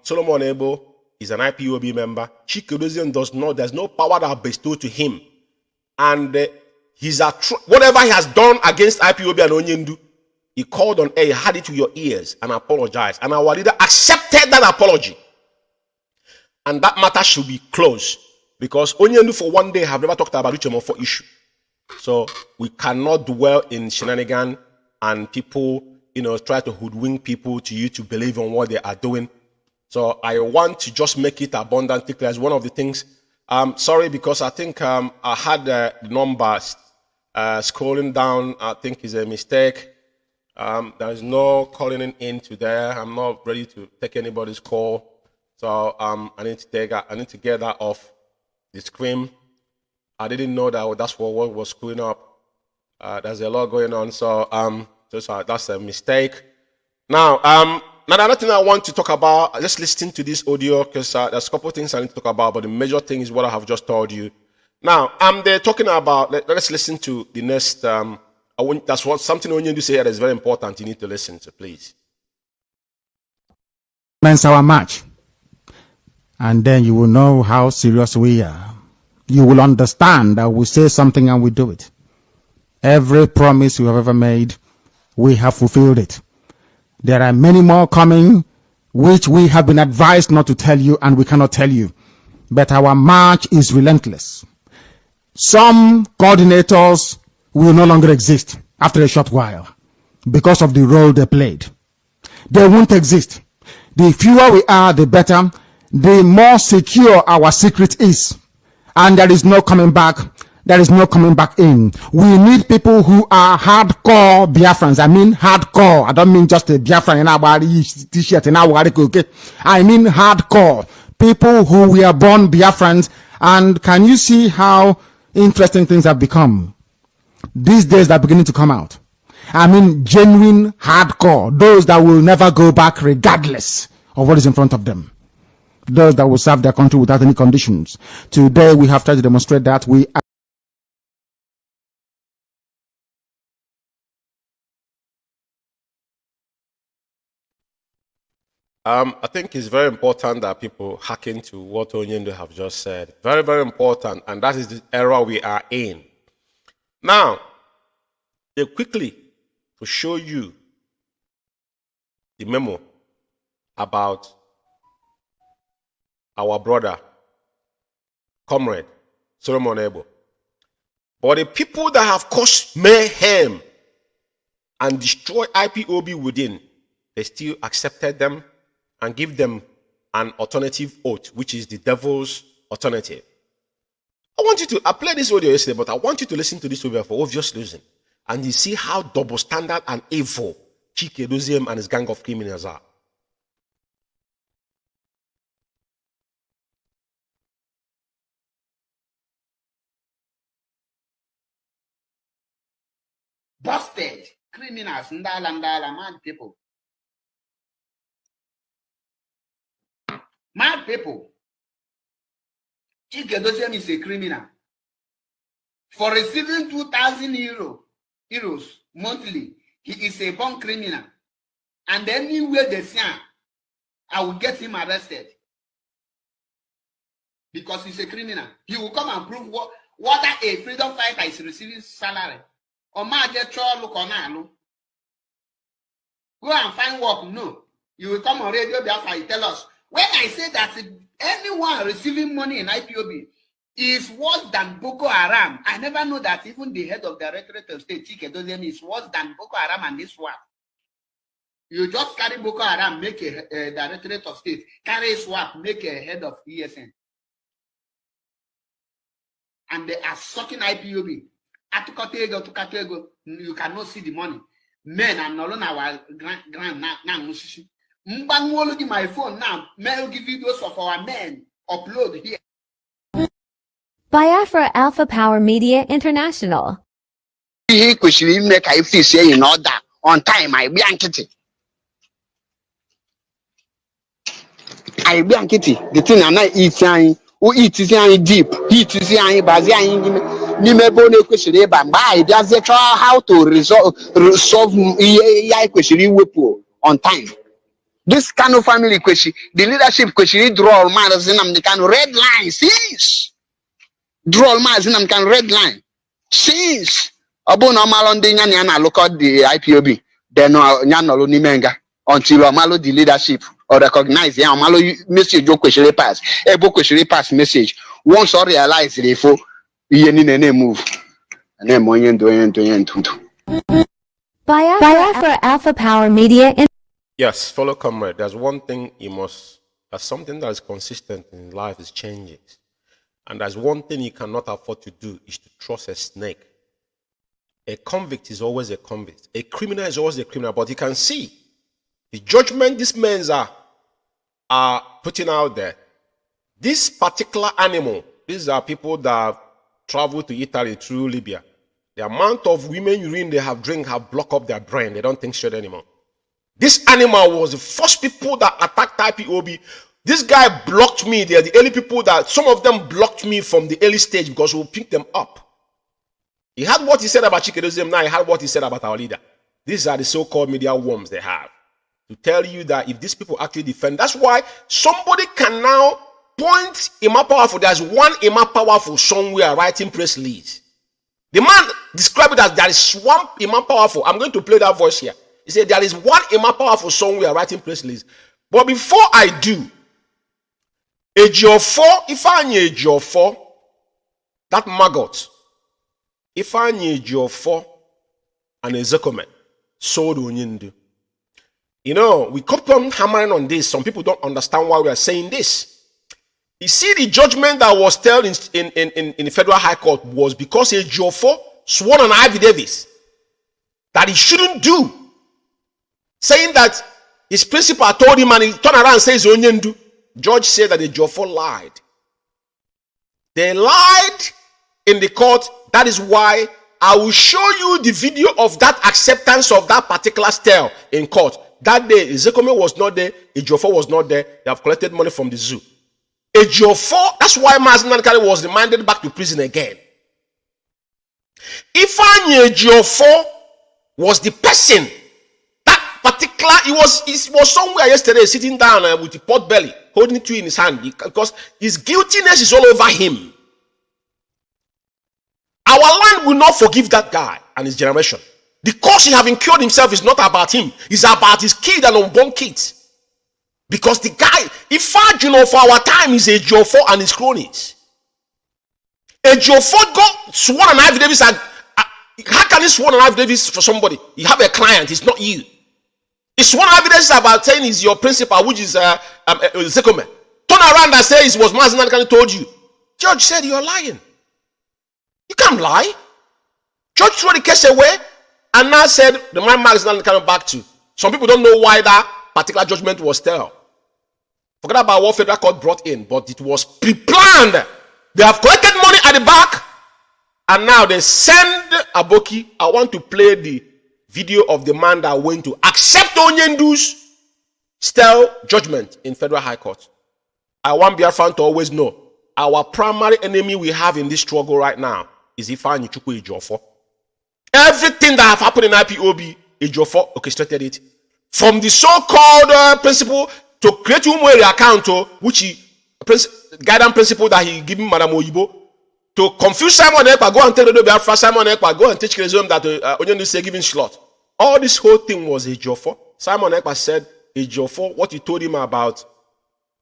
Solomon Abel is an IPOB member. Chikedozian there's no power that bestowed to him. And whatever he has done against IPOB and Onyendu, he called on air, he had it to your ears and apologized. And our leader accepted that apology. And that matter should be closed. Because Onyendu for one day have never talked about Uchemofo issue. So we cannot dwell in shenanigans and people, try to hoodwink people to you to believe on what they are doing. So I want to just make it abundantly clear as one of the things. Sorry, because I think I had the numbers scrolling down. I think is a mistake. There is no calling in to there. I'm not ready to take anybody's call. So I need to get that off the screen. I didn't know that that's what was screwing up. There's a lot going on. So that's a mistake. Now, another thing I want to talk about, just listen to this audio, because there's a couple of things I need to talk about, but the major thing is what I have just told you. Now, they're talking about, let's listen to the next, that's something Onyendu say that is very important. You need to listen to, please. Commence our march, and then you will know how serious we are. You will understand that we say something and we do it. Every promise we have ever made, we have fulfilled it. There are many more coming, which we have been advised not to tell you, and we cannot tell you. But our march is relentless. Some coordinators will no longer exist after a short while because of the role they played. They won't exist. The fewer we are, the better, the more secure our secret is. And there is no coming back. There is no coming back in. We need people who are hardcore Biafrans. I mean hardcore. I don't mean just a Biafran in our t-shirt in our okay. I mean hardcore. People who were born Biafrans. And can you see how interesting things have become? These days they're beginning to come out. I mean genuine hardcore. Those that will never go back regardless of what is in front of them. Those that will serve their country without any conditions. Today we have tried to demonstrate that we are. I think it's very important that people hack into what Onyendu have just said. Very, very important. And that is the era we are in. Now, quickly to show you the memo about our brother, comrade, Solomon Abel. But the people that have caused mayhem and destroyed IPOB within, they still accepted them and give them an alternative oath, which is the devil's alternative. I played this audio yesterday, but I want you to listen to this audio for obvious reason. And you see how double standard and evil Chikedozian and his gang of criminals are. Busted criminals, ndala, mad people. Mad people. Chike is a criminal. For receiving 2,000 euros monthly, he is a born criminal. And anywhere they say, I will get him arrested. Because he's a criminal. He will come and prove what a freedom fighter is receiving salary. Or look on. Go and find work. No. You will come on radio Biafra and tell us. When I say that anyone receiving money in IPOB is worse than Boko Haram, I never know that even the head of the Directorate of State, Chike Doziem, is worse than Boko Haram and this one. You just carry Boko Haram, make a Directorate of State, carry swap, make a head of ESN. And they are sucking IPOB. You cannot see the money. Men are no longer our grand my phone now. Mail give videos of our men upload here. Biafra Alpha Power Media International. He could make I say in order on time. I be ankety. The thing I not eat saying. Who eat is deep, eat is how to resolve on time. This Kanu family question, the leadership question, draw all man as Nnamdi Kanu red line, since draw all man as Nnamdi Kanu red line, since Abu normal on the Nyana look at the IPOB, then Nyana Nimenga until Amalo the leadership. Or recognize the Amalo message your question pass. A book question pass message. Once or realize the info, you move. And then more Biafra Alpha Power Media. Yes, fellow comrade, there's one thing there's something that is consistent in life is changes. And there's one thing you cannot afford to do is to trust a snake. A convict is always a convict. A criminal is always a criminal. But you can see the judgment these men are putting out there. This particular animal, these are people that travel to Italy through Libya. The amount of women urine they have drink have blocked up their brain. They don't think straight anymore. This animal was the first people that attacked IPOB. This guy blocked me. They are the early people that, some of them blocked me from the early stage because we'll pick them up. He had what he said about Chike, now he had what he said about our leader. These are the so-called media worms they have. To tell you that if these people actually defend, that's why somebody can now point Ima Powerful. There's one Ima Powerful somewhere writing press release. The man described it as there is one Ima Powerful. I'm going to play that voice here. He said there is one Ima Powerful somewhere writing press release. But before I do, if I need Ejiofor, that maggot, if I need Ejiofor and Ezekome, so do Onyindu. You know, we keep on hammering on this. Some people don't understand why we are saying this. You see, the judgment that was held in the Federal High Court was because Ejiofor swore on affidavits that he shouldn't do, saying that his principal told him and he turned around and says Onyendu. Judge said that Ejiofor lied. They lied in the court. That is why I will show you the video of that acceptance of that particular stele in court. That day, Ezekome was not there, Ejiofor was not there. They have collected money from the zoo. Ejiofor, that's why Mazi Umeh was remanded back to prison again. If Ejiofor was the person, that particular, he was somewhere yesterday sitting down with the pot belly, holding it in his hand, because his guiltiness is all over him. Our land will not forgive that guy and his generation. The cause he have incurred himself is not about him. It's about his kid and unborn kids. Because the guy, for our time is Ejiofor and his cronies. Ejiofor got sworn an affidavit. How can he sworn an affidavit for somebody? You have a client, it's not you. It's sworn evidence about saying is your principal, which is Zekome. Turn around and say it was Mazi Umeh told you. Judge said you're lying. You can't lie. Judge threw the case away. And now said the man Mazi Umeh coming back to. Some people don't know why that particular judgment was still. Forget about what federal court brought in, but it was pre-planned. They have collected money at the back, and now they send Aboki. I want to play the video of the man that went to accept Onyendu's still judgment in Federal High Court. I want Biafran to always know our primary enemy we have in this struggle right now is IKECHUKWU Ejiofor. Everything that have happened in IPOB, Ejiofor orchestrated it. From the so-called principle to create Umeh account, which he guidance principle that he given Madam Oyibo, to confuse Simon Ekpa, go and tell the Biafra, Simon Ekpa, go and teach Christian that Onyendu say giving slot. All this whole thing was Ejiofor. Simon Ekpa said Ejiofor, what he told him about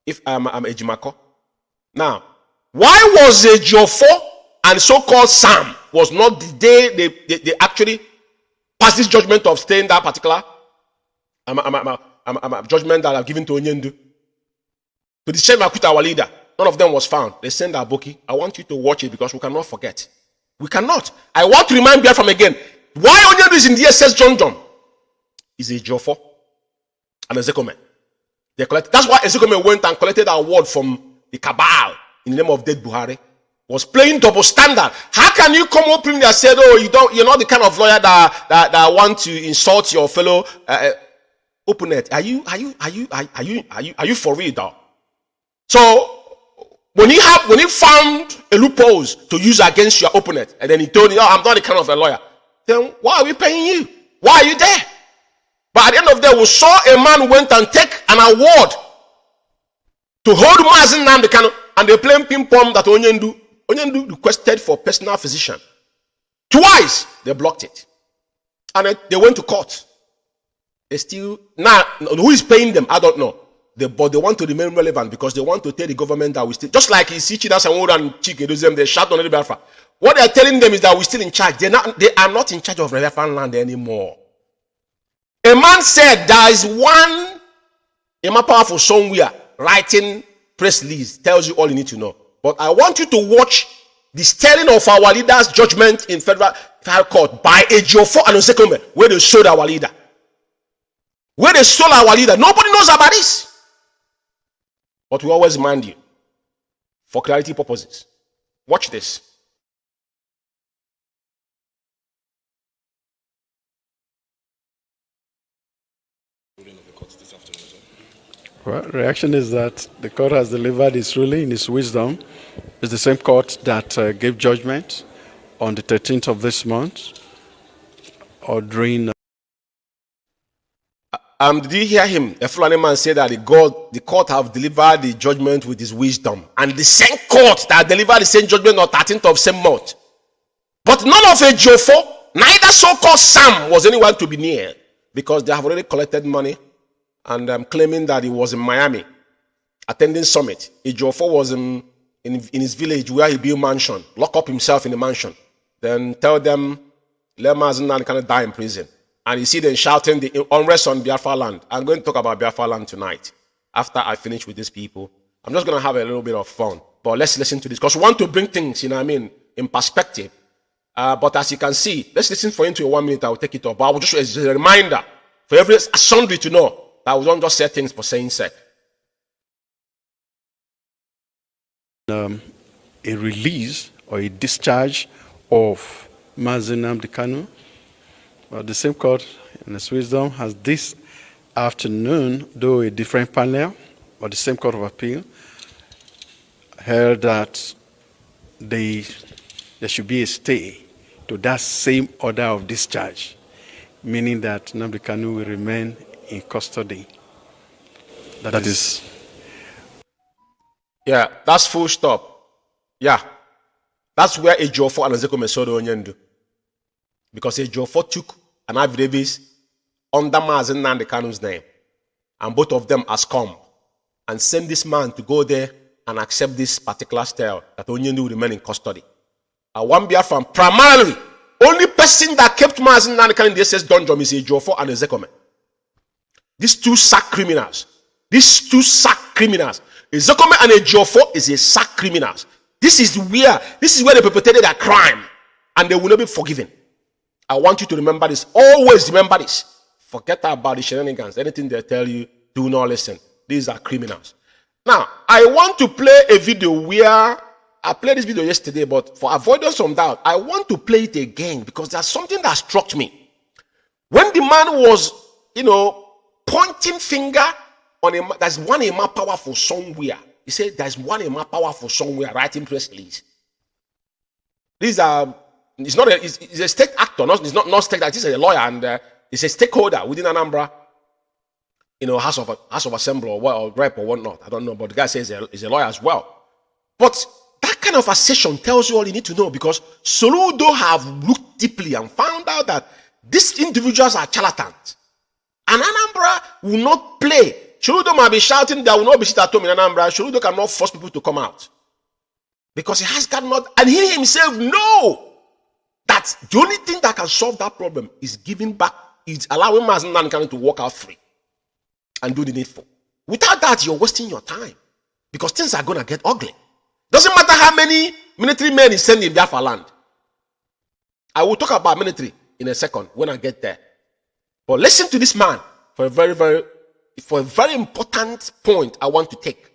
if I'm Ejimako. Now, why was Ejiofor and so-called Sam was not the day they actually passed this judgment of staying that particular judgment that I've given to Onyendu? To the shame I quit our leader. None of them was found. They sent our bookie. I want you to watch it because we cannot forget. We cannot. I want to remind Biafra again. Why Onyendu is in DSS John is Ejiofor and Ezekome. That's why Ezekome went and collected an award from the Cabal in the name of dead Buhari. Was playing double standard. How can you come up and say, "Oh, you're not the kind of lawyer that want to insult your fellow opponent"? Are you for real, though? So when he found a loophole to use against your opponent, and then he told you, "Oh, I'm not the kind of a lawyer," then why are we paying you? Why are you there? But at the end of the day, we saw a man went and take an award to hold Mazi Nnamdi Kanu, and they playing ping pong that Onyendu requested for personal physician. Twice they blocked it, and they went to court. They still now who is paying them? I don't know. But they want to remain relevant because they want to tell the government that we still, just like you see Chida Sanwo and Chike, they shout on the Biafra. What they are telling them is that we're still in charge. They are not in charge of Biafran land anymore. A man said there is one powerful somewhere writing press release tells you all you need to know. But I want you to watch the stelling of our leader's judgment in federal court by Ejiofor and Ezekome, where they sold our leader. Where they stole our leader. Nobody knows about this. But we always remind you, for clarity purposes. Watch this. Well, reaction is that the court has delivered its ruling in its wisdom. It's the same court that gave judgment on the 13th of this month, ordering. Did you hear him? A Fulani man said that the court have delivered the judgment with his wisdom. And the same court that delivered the same judgment on 13th of same month. But none of Ejiofor, neither so-called Sam was anyone to be near, because they have already collected money and claiming that he was in Miami attending summit. Ejiofor was in his village where he built mansion, lock up himself in the mansion, then tell them, let Mazi Nnamdi kind of die in prison. And you see them shouting the unrest on Biafra land. I'm going to talk about Biafra land tonight after I finish with these people. I'm just going to have a little bit of fun. But let's listen to this because we want to bring things, in perspective. But as you can see, let's listen for into 1 minute. I will take it off. But I will just, as a reminder for every assembly to know that we don't just say things for saying sake. A release or a discharge of Mazi Nnamdi Kanu. But the same court, in its wisdom, has this afternoon, though a different panel, but the same court of appeal, held that there should be a stay to that same order of discharge, meaning that Nnamdi Kanu will remain in custody. That is. Yeah, that's full stop. Yeah. That's where Ejiofor and Ezekome sold Onyendu. Because Ejiofor took an affidavit under Mazi Nnamdi Kanu's name, and both of them has come and sent this man to go there and accept this particular style that Onyendu will remain in custody. I want Biafra primarily, only person that kept Mazi Nnamdi Kanu in the SS dungeon is Ejiofor and Ezekome. These two sack criminals. Ezekome and Ejiofor is a sack criminals. This is where they perpetrated a crime, and they will not be forgiven. I want you to remember this. Always remember this. Forget about the shenanigans. Anything they tell you, do not listen. These are criminals. Now, I want to play a video where I played this video yesterday, but for avoidance of doubt, I want to play it again because there's something that struck me. When the man was, pointing finger on him, there's one more powerful somewhere He said there's one in my powerful somewhere writing press release. These are, it's not a, it's a state actor, it's not state actor, he's a lawyer and he's a stakeholder within Anambra, House of Assembly or rep or whatnot. I don't know, but the guy says he's a lawyer as well. But that kind of assertion tells you all you need to know, because Soludo have looked deeply and found out that these individuals are charlatans. And Anambra will not play. Soludo might be shouting there will not be sit at home in Anambra. Soludo cannot force people to come out. Because he has got not, and he himself know that the only thing that can solve that problem is giving back, is allowing Mazi Umeh to walk out free and do the needful. Without that, you're wasting your time, because things are going to get ugly. Doesn't matter how many military men he sent in Biafra land. I will talk about military in a second when I get there. But listen to this man for a very important point I want to take.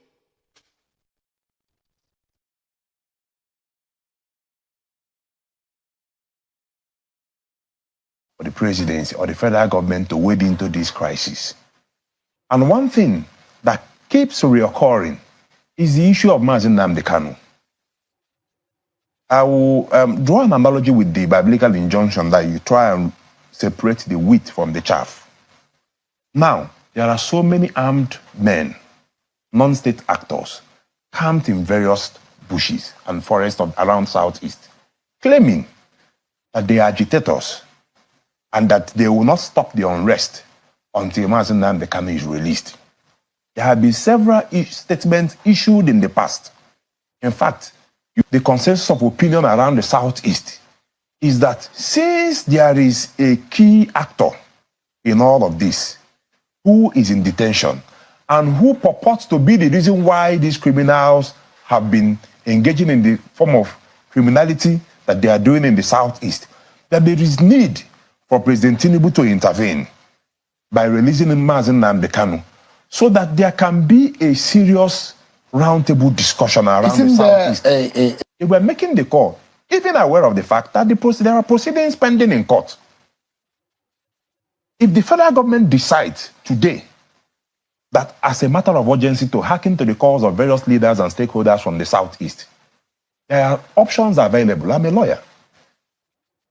The presidency or the federal government to wade into this crisis. And one thing that keeps reoccurring is the issue of Mazi Nnamdi Kanu. I will draw an analogy with the biblical injunction that you try and separate the wheat from the chaff. Now, there are so many armed men, non-state actors, camped in various bushes and forests around Southeast, claiming that they are agitators and that they will not stop the unrest until Mazi Nnamdi Kanu is released. There have been several statements issued in the past. In fact, the consensus of opinion around the Southeast is that since there is a key actor in all of this, who is in detention and who purports to be the reason why these criminals have been engaging in the form of criminality that they are doing in the Southeast, that there is need for President Tinubu to intervene by releasing Mazi Nnamdi Kanu, so that there can be a serious roundtable discussion around the Southeast. They were making the call, even aware of the fact that there are proceedings pending in court. If the federal government decides today that as a matter of urgency to hearken to the calls of various leaders and stakeholders from the Southeast, there are options available. I'm a lawyer.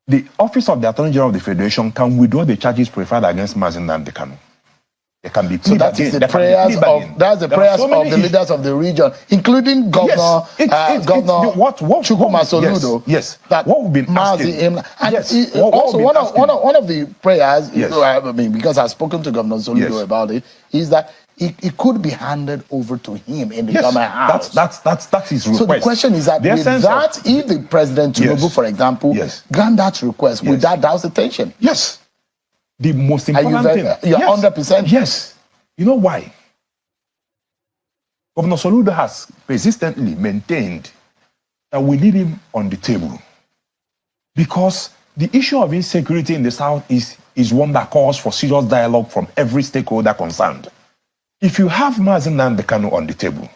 The Office of the Attorney General of the Federation can withdraw the charges preferred against Mazi Nnamdi Kanu. They can be so that is the prayers of the leaders of the region, including Governor Chukwuma Soludo. Yes. That what we've been asking. And yes. Also one of the prayers, because I've spoken to Governor Soludo about it, is that it could be handed over to him in the government house. That's his request. So the question is that if the President Tinubu, for example, grant that request, will that douse the tension? Yes. The most important thing. You're 100%? Yes. You know why? Governor Soludo has persistently maintained that we need him on the table, because the issue of insecurity in the Southeast is one that calls for serious dialogue from every stakeholder concerned. If you have Mazi Nnamdi Kanu on the table,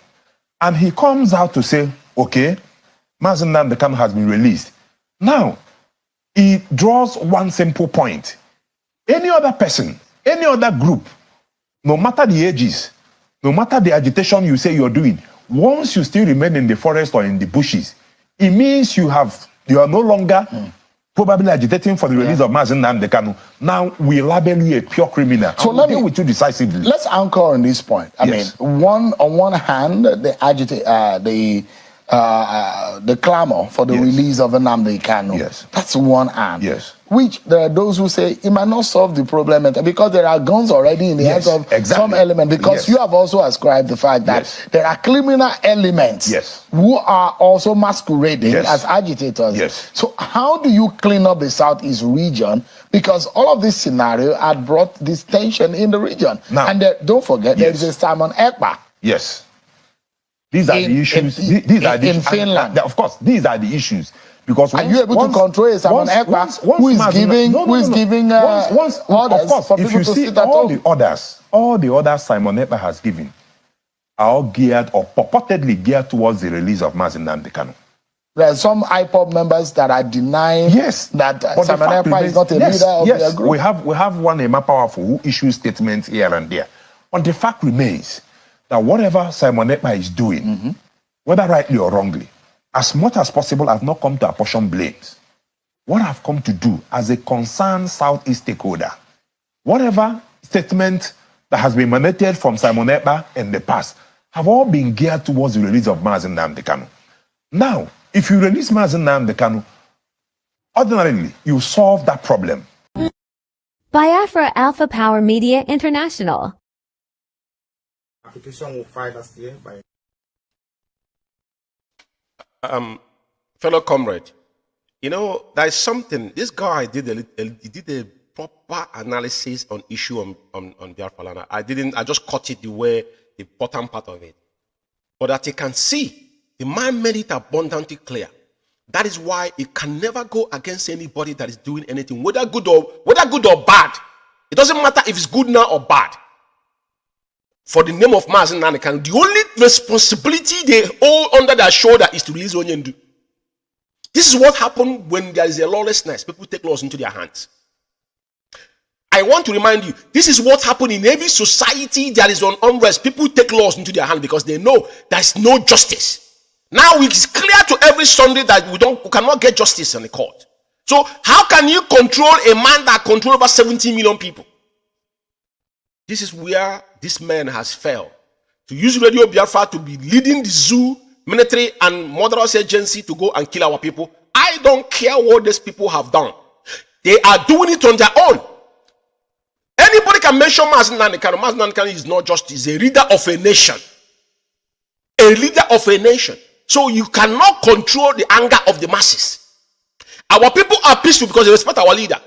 and he comes out to say, okay, Mazi Nnamdi Kanu has been released. Now, he draws one simple point. Any other person, any other group, no matter the ages, no matter the agitation you say you're doing, once you still remain in the forest or in the bushes, it means you are no longer probably agitating for the release of Mazi Nnamdi Kanu. Now we label you a pure criminal. So let me deal with you decisively. Let's anchor on this point. I mean, on one hand, the clamor for the release of Nnamdi Kanu. Yes. That's one hand. Yes. Which there are those who say it might not solve the problem because there are guns already in the hands of some element. Because you have also ascribed the fact that there are criminal elements who are also masquerading as agitators. Yes. So how do you clean up the Southeast region? Because all of this scenario had brought this tension in the region. Now, and don't forget, there is a Simon Ekpa. Yes. These are the issues. These are the issues. Finland. Of course, these are the issues. Because are you able to control Simon Ekpa, who is giving orders for people to sit at home? All the orders Simon Ekpa has given are all geared or purportedly geared towards the release of Mazi Nnamdi Kanu. There are some IPOB members that are denying that Simon Ekpa is not a leader of their group. We have one Emma Powerful who issues statements here and there. But the fact remains that whatever Simon Ekpa is doing, whether rightly or wrongly, as much as possible, I've not come to apportion blames. What I've come to do as a concerned Southeast stakeholder, whatever statement that has been emanated from Simon Ekpa in the past have all been geared towards the release of Mazi Nnamdi Kanu. Now, if you release Mazi Nnamdi Kanu, ordinarily, you solve that problem. Biafra Alpha Power Media International. Application will file last year by fellow comrade, you know, there is something. This guy did a proper analysis on issue on Biafra. I just caught it the bottom part of it. But that you can see, the man made it abundantly clear. That is why it can never go against anybody that is doing anything, whether good or bad. It doesn't matter if it's good now or bad. For the name of Mazi Nnamdi Kanu, the only responsibility they hold under their shoulder is to release Onyendu. This is what happened when there is a lawlessness. People take laws into their hands. I want to remind you, this is what happened in every society that is on unrest. People take laws into their hands because they know there is no justice. Now it's clear to every Sunday that we cannot get justice in the court. So how can you control a man that controls over 70 million people? This is where this man has failed. To use Radio Biafra to be leading the zoo, military, and murderous agency to go and kill our people. I don't care what these people have done. They are doing it on their own. Anybody can mention Mazi Nnamdi Kanu. Mazi Nnamdi Kanu is not just, he's a leader of a nation. A leader of a nation. So you cannot control the anger of the masses. Our people are peaceful because they respect our leader.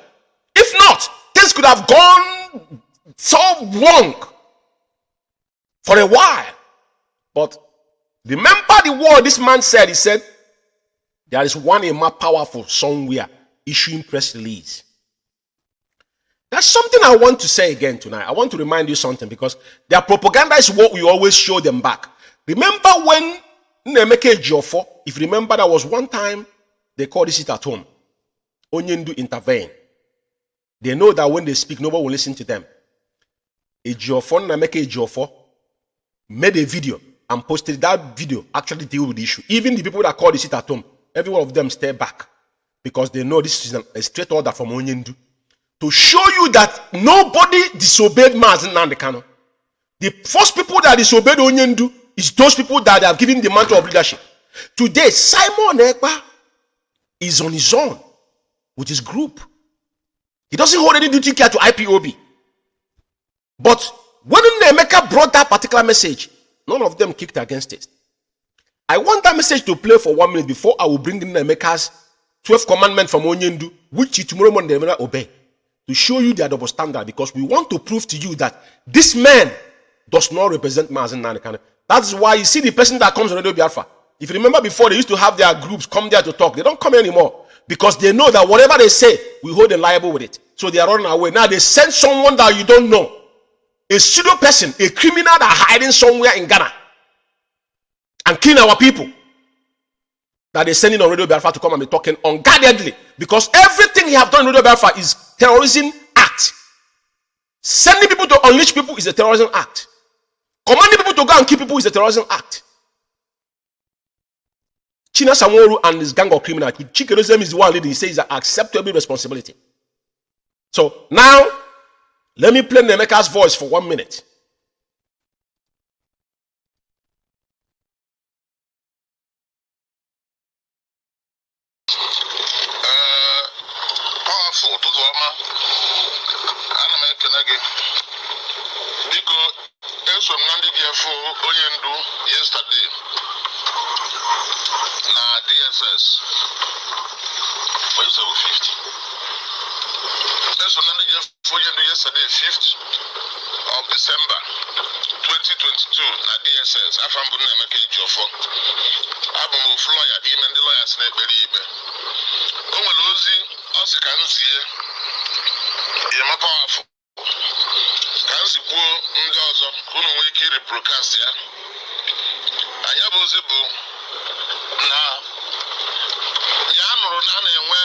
If not, things could have gone so wrong for a while. But remember the word this man said. He said, there is one more powerful somewhere issuing press release. That's something I want to say again tonight. I want to remind you something because their propaganda is what we always show them back. Remember when Nnamdi Ejiofor, if you remember, there was one time they called this it at home. Onyendu intervene. They know that when they speak, nobody will listen to them. Nnamdi Ejiofor made a video and posted that video, actually deal with the issue. Even the people that called this it at home, every one of them stay back because they know this is a straight order from Onyendu to show you that nobody disobeyed Mazi Nnamdi Kanu. The first people that disobeyed Onyendu is those people that have given the mantle of leadership. Today, Simon Ekpa is on his own with his group. He doesn't hold any duty care to IPOB. But when Nnamdi brought that particular message, none of them kicked against it. I want that message to play for 1 minute before I will bring in Nnamdi's 12 commandments from Onyendu, which tomorrow morning they will obey, to show you their double standard, because we want to prove to you that this man does not represent Mazi Nnamdi Kanu. That's why you see the person that comes on Radio Biafra. If you remember before, they used to have their groups come there to talk. They don't come anymore because they know that whatever they say, we hold them liable with it. So they are running away. Now they send someone that you don't know, a pseudo person, a criminal that hiding somewhere in Ghana and killing our people, that they're sending on Radio Biafra to come and be talking unguardedly, because everything he have done in Radio Biafra is terrorism act. Sending people to unleash people is a terrorism act. Commanding people to go and kill people is a terrorism act. China Samoru and his gang of criminals, Chikerizem is the one leading. He says that acceptable responsibility. So now, let me play Nnamdi's voice for 1 minute. Powerful, Nnamdi Onyendu yesterday na DSS for 50. Nnamdi Onyendu yesterday 5th of December 2022 na DSS afambu Nnamdi Ejiofor abụ m ofu lawyer n'ime ndị lawyers na-ekpere ikpe. O nwere ozi ọ sị ka m zie ịma powerful ka m zigbuo ndị ọzọ ka unu nwee ike iribrokast ya. Anya bụ ozi bụ na ya nụrụ na a na-enwe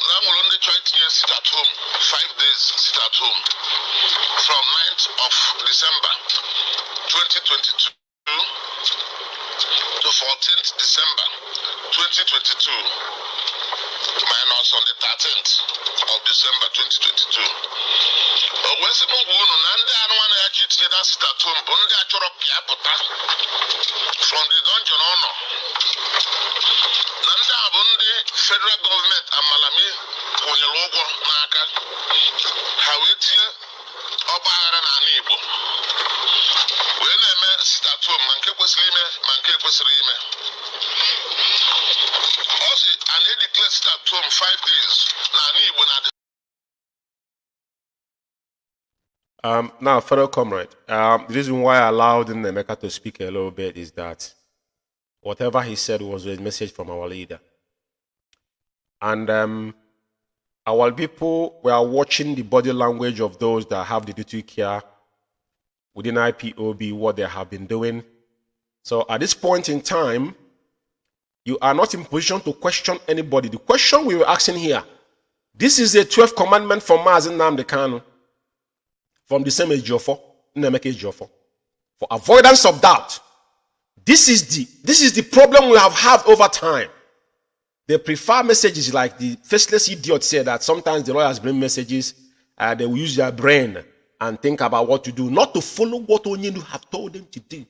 na nwere ndị chọrọ itinye sit at home 5 days sit at home from 9th of December 2022 14th December 2022 minus on the 13th of December 2022. Wesi mungu unu na ndị anụmanụ ya chi tinye na statum bụ ndị achọrọ ka ya pụta from the dungeon ọnọ. Na ndị a bụ ndị federal government amalami kwụnyere ụgwọ n'aka ha wee tinye ọgba aghara n'ala Igbo wee na-eme statum ma nke kwesịrị ime ma nke ekwesịrị ime. Ọ sị a na-edeclare statum 5 days n'ala Igbo na Now, fellow comrade, the reason why I allowed Nnamdi to speak a little bit is that whatever he said was a message from our leader. And our people were watching the body language of those that have the duty care within IPOB, what they have been doing. So at this point in time, you are not in position to question anybody. The question we were asking here, this is a 12th commandment from Mazi Nnamdi Kanu, from the same Ejiofor, Nnamdi Ejiofor. For avoidance of doubt, this is the problem we have had over time. They prefer messages like the faceless idiot said that sometimes the lawyers bring messages, they will use their brain and think about what to do, not to follow what Onyendu have told them to do.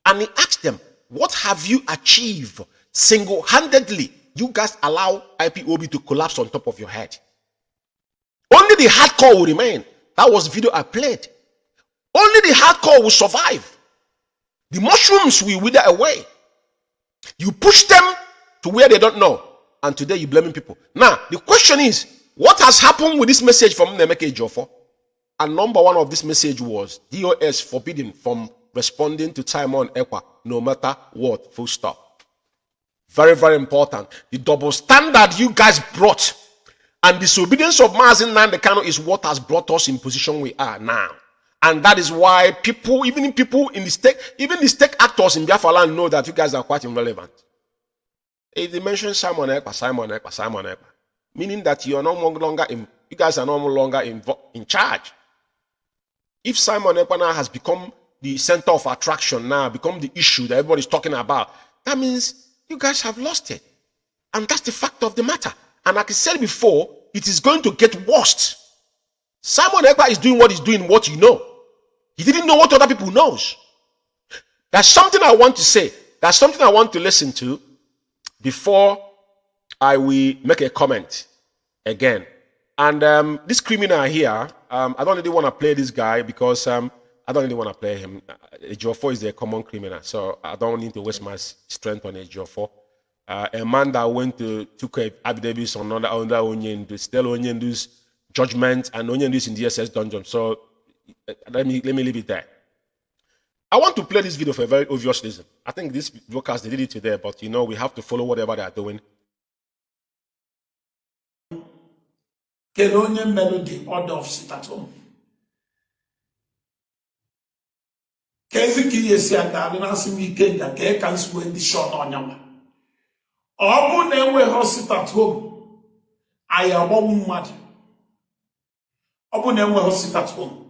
And he asked them, what have you achieved single-handedly? You guys allow IPOB to collapse on top of your head. Only the hardcore will remain. That was the video I played. Only the hardcore will survive. The mushrooms will wither away. You push them to where they don't know. And today you're blaming people. Now, the question is, what has happened with this message from Nnamdi Ejiofor? And number one of this message was DOS forbidden from responding to Simon Ekpa, no matter what, full stop. Very, very important. The double standard you guys brought and disobedience of Mazi Nnamdi Kanu is what has brought us in position we are now. And that is why people, even people in the stake, even the stake actors in Biafra land know that you guys are quite irrelevant. If they mention Simon Ekpa, meaning that you are no longer you guys are no longer in charge. If Simon Ekpa now has become the center of attraction now, become the issue that everybody's talking about, that means you guys have lost it. And that's the fact of the matter. And like I said before, it is going to get worse. Simon Ekpa is doing what he's doing, what you know. He didn't know what other people knows. There's something I want to say. There's something I want to listen to before I will make a comment again. And this criminal here, I don't really want to play this guy because I don't really want to play him. Ejiofor is a common criminal, so I don't need to waste my strength on Ejiofor. A man that went to took affidavits on under Onyendu, still Onyendu's judgment, and Onyendu's in DSS dungeon. So let me leave it there. I want to play this video for a very obvious reason. I think this broadcast, they did it today, but you know, we have to follow whatever they are doing. Kenonye melody order of sit at home. Kezi kiyesi anda na simi kenda ke kansu endi short onyama. Obu na enwe sit at home. Aya wo mmadu. Obu na enwe sit at home.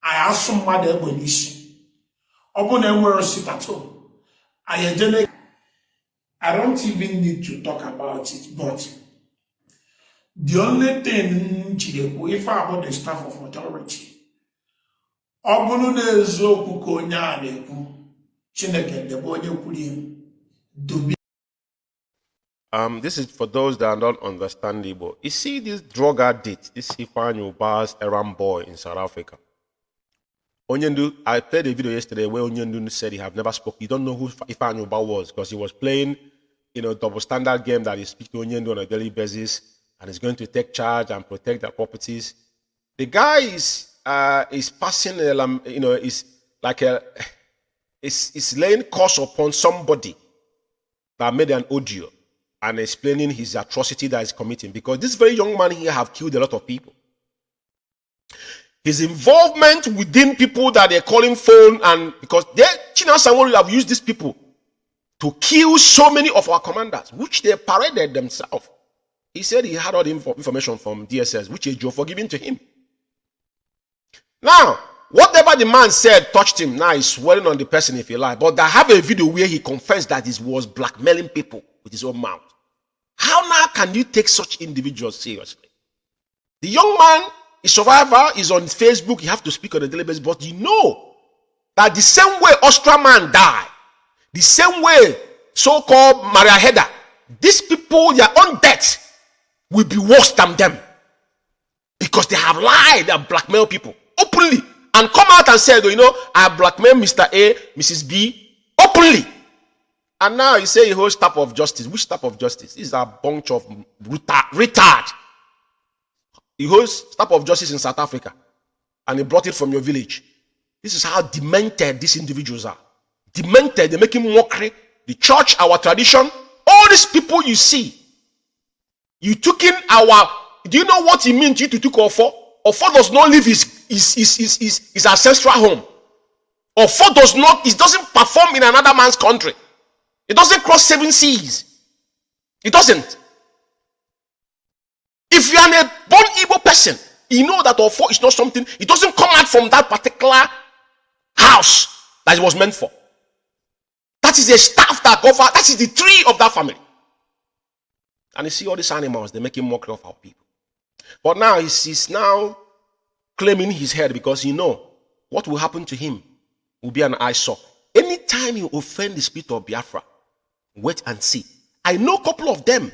Aya aso mmadu egbe nisi. Obu na enwe sit at home. Aya jene. I don't even need to talk about it, but the only thing if I about the staff of authority, this is for those that don't understand Igbo. You see this drug addict, this Ifeanyi Ubah's errand boy in South Africa. Onyendu, I played a video yesterday where Onyendu said he have never spoken. You don't know who Ifeanyi Ubah was because he was playing, double standard game that he speaks to Onyendu on a daily basis. And is going to take charge and protect their properties. The guy is passing, is like is laying curse upon somebody that made an audio and explaining his atrocity that he's committing. Because this very young man here have killed a lot of people. His involvement within people that they're calling phone, and because China Sanwo have used these people to kill so many of our commanders, which they paraded themselves. He said he had all the information from DSS, which is for giving to him. Now, whatever the man said touched him. Now he's swearing on the person if he lied. But I have a video where he confessed that he was blackmailing people with his own mouth. How now can you take such individuals seriously? The young man, a survivor, is on Facebook. You have to speak on a daily basis. But you know that the same way Ostraman died, the same way so-called Maria Heda, these people, their own death will be worse than them. Because they have lied and blackmailed people openly. And come out and say, you know, I blackmailed Mr. A, Mrs. B, openly. And now you say he holds staff of justice. Which staff of justice? This is a bunch of retard. He holds staff of justice in South Africa. And he brought it from your village. This is how demented these individuals are. Demented, they're making mockery. The church, our tradition, all these people you see. You took in our, do you know what it means to you to take Ofo? Ofo does not live his ancestral home. Ofo does not, it doesn't perform in another man's country. It doesn't cross 7 seas. It doesn't. If you are a born Igbo person, you know that Ofo is not something, it doesn't come out from that particular house that it was meant for. That is a staff that cover, that is the tree of that family. And you see all these animals, they're making mockery of our people. But now he's now claiming his head because you know what will happen to him will be an eyesore. Anytime you offend the spirit of Biafra, wait and see. I know a couple of them.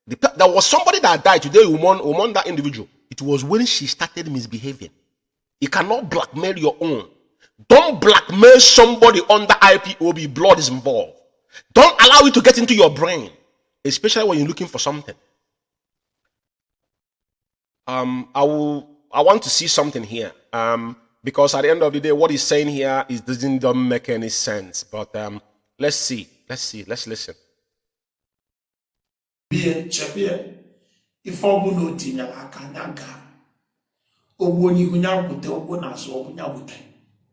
There was somebody that died today, woman that individual. It was when she started misbehaving. You cannot blackmail your own. Don't blackmail somebody under IPOB. Blood is involved. Don't allow it to get into your brain, especially when you're looking for something. I want to see something here. Because at the end of the day, what he's saying here doesn't make any sense. But let's see. Let's listen.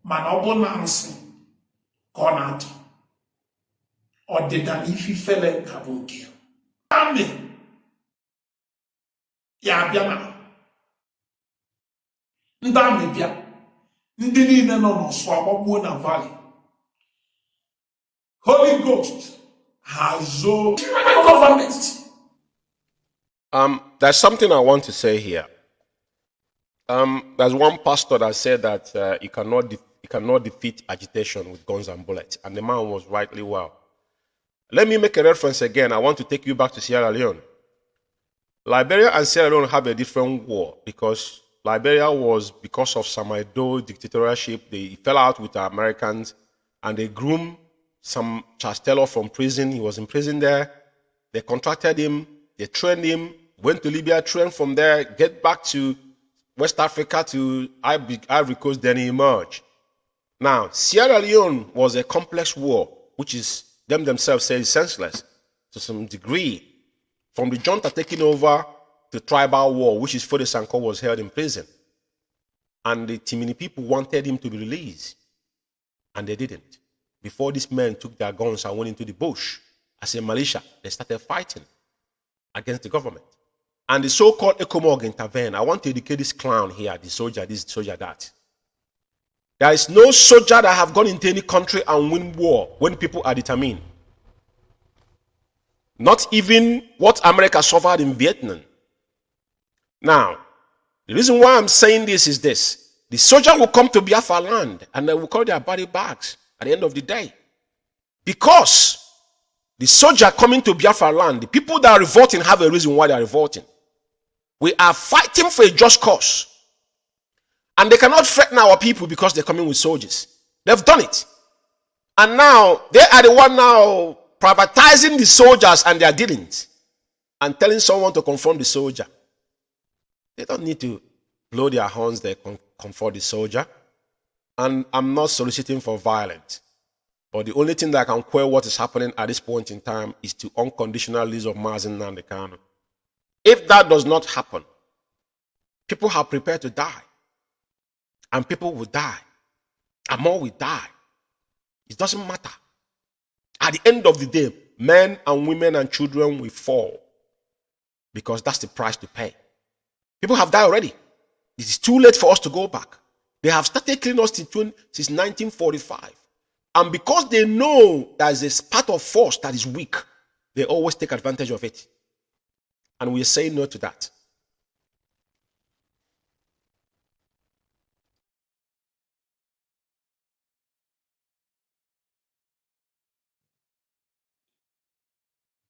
mana ọ bụ na nsị ka ọ na-atọ ọdịda na ifi fele ka bụ nke ya amị ya abịa na ndị amị bịa ndị niile nọ n'ọsụ agbagbuo na valley Holy Ghost has government. There's something I want to say here. There's one pastor that said that you cannot defeat agitation with guns and bullets, and the man was rightly well. Let me make a reference again. I want to take you back to Sierra Leone. Liberia and Sierra Leone have a different war because Liberia was, because of Samaido dictatorship, they fell out with the Americans and they groomed some Charles Taylor from prison. He was in prison there. They contracted him, they trained him, went to Libya, trained from there, get back to West Africa to Ivory Coast, then he emerged. Now, Sierra Leone was a complex war, which is, themselves say, is senseless to some degree. From the junta taking over to tribal war, which is Fode Sanko was held in prison. And the Timini people wanted him to be released. And they didn't. Before these men took their guns and went into the bush, as a militia, they started fighting against the government. And the so-called ECOMOG intervened. I want to educate this clown here, the soldier, this soldier, that. There is no soldier that have gone into any country and win war when people are determined. Not even what America suffered in Vietnam. Now, the reason why I'm saying this is this. The soldier will come to Biafra land and they will carry their body bags at the end of the day. Because the soldier coming to Biafra land, the people that are revolting have a reason why they are revolting. We are fighting for a just cause. And they cannot threaten our people because they're coming with soldiers. They've done it. And now, they are the one now privatizing the soldiers and their dealings. And telling someone to confront the soldier. They don't need to blow their horns, they confront the soldier. And I'm not soliciting for violence. But the only thing that can quell what is happening at this point in time is to unconditional release of Mazi Umeh Kanu. If that does not happen, people are prepared to die. And people will die. And more will die. It doesn't matter. At the end of the day, men and women and children will fall. Because that's the price to pay. People have died already. It is too late for us to go back. They have started killing us since 1945. And because they know there is a part of force that is weak, they always take advantage of it. And we are saying no to that.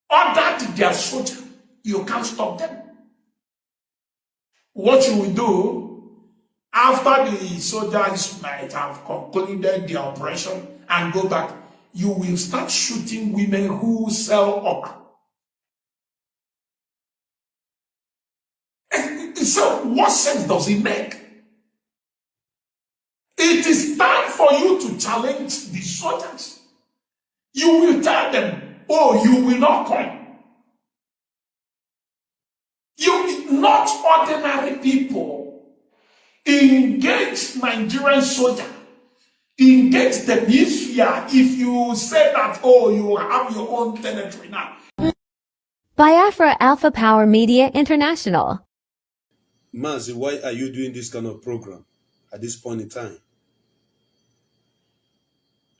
Order their soldier. You can't stop them. What you will do after the soldiers might have concluded the operation and go back, you will start shooting women who sell okra. So what sense does it make? It is time for you to challenge the soldiers. You will tell them, oh, you will not come. You, not ordinary people, engage Nigerian soldier. Engage them if you say that, oh, you have your own territory now. Biafra Alpha Power Media International. Mazi, why are you doing this kind of program at this point in time?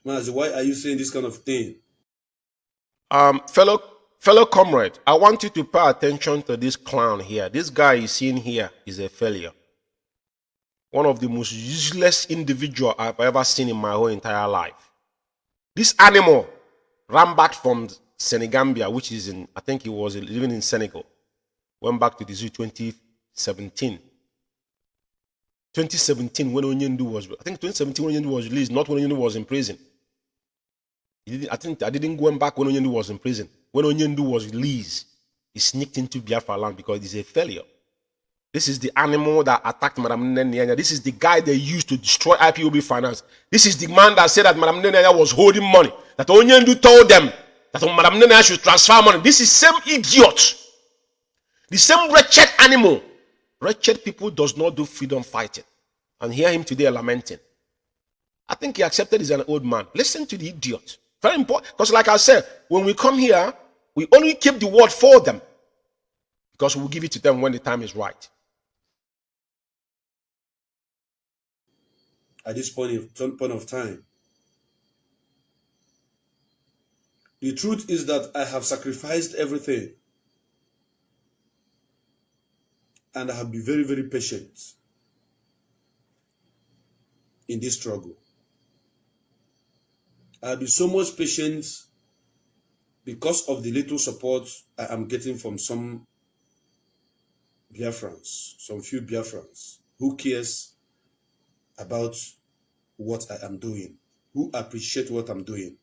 Mazi, why are you saying this kind of thing? Fellow comrade, I want you to pay attention to this clown here. This guy you seeing here is a failure. One of the most useless individuals I've ever seen in my whole entire life. This animal ran back from Senegambia, which is in, I think he was living in Senegal. Went back to the zoo 2017. 2017 when Onyendu was, I think 2017 when Onyendu was released, not when Onyendu was in prison. I didn't go back when Onyendu was in prison. When Onyendu was released, he sneaked into Biafra land because he's a failure. This is the animal that attacked Madam Nnamdi. This is the guy they used to destroy IPOB finance. This is the man that said that Madam Nnamdi was holding money. That Onyendu told them that Madam Nnamdi should transfer money. This is same idiot. The same wretched animal. Wretched people does not do freedom fighting. And hear him today lamenting. I think he accepted he's an old man. Listen to the idiot. Very important. Because like I said, when we come here, we only keep the word for them. Because we'll give it to them when the time is right. At this point of time, the truth is that I have sacrificed everything. And I have been very, very patient in this struggle. I have been so much patient because of the little support I am getting from some Biafrans, some few Biafrans, who cares about what I am doing, who appreciate what I'm doing.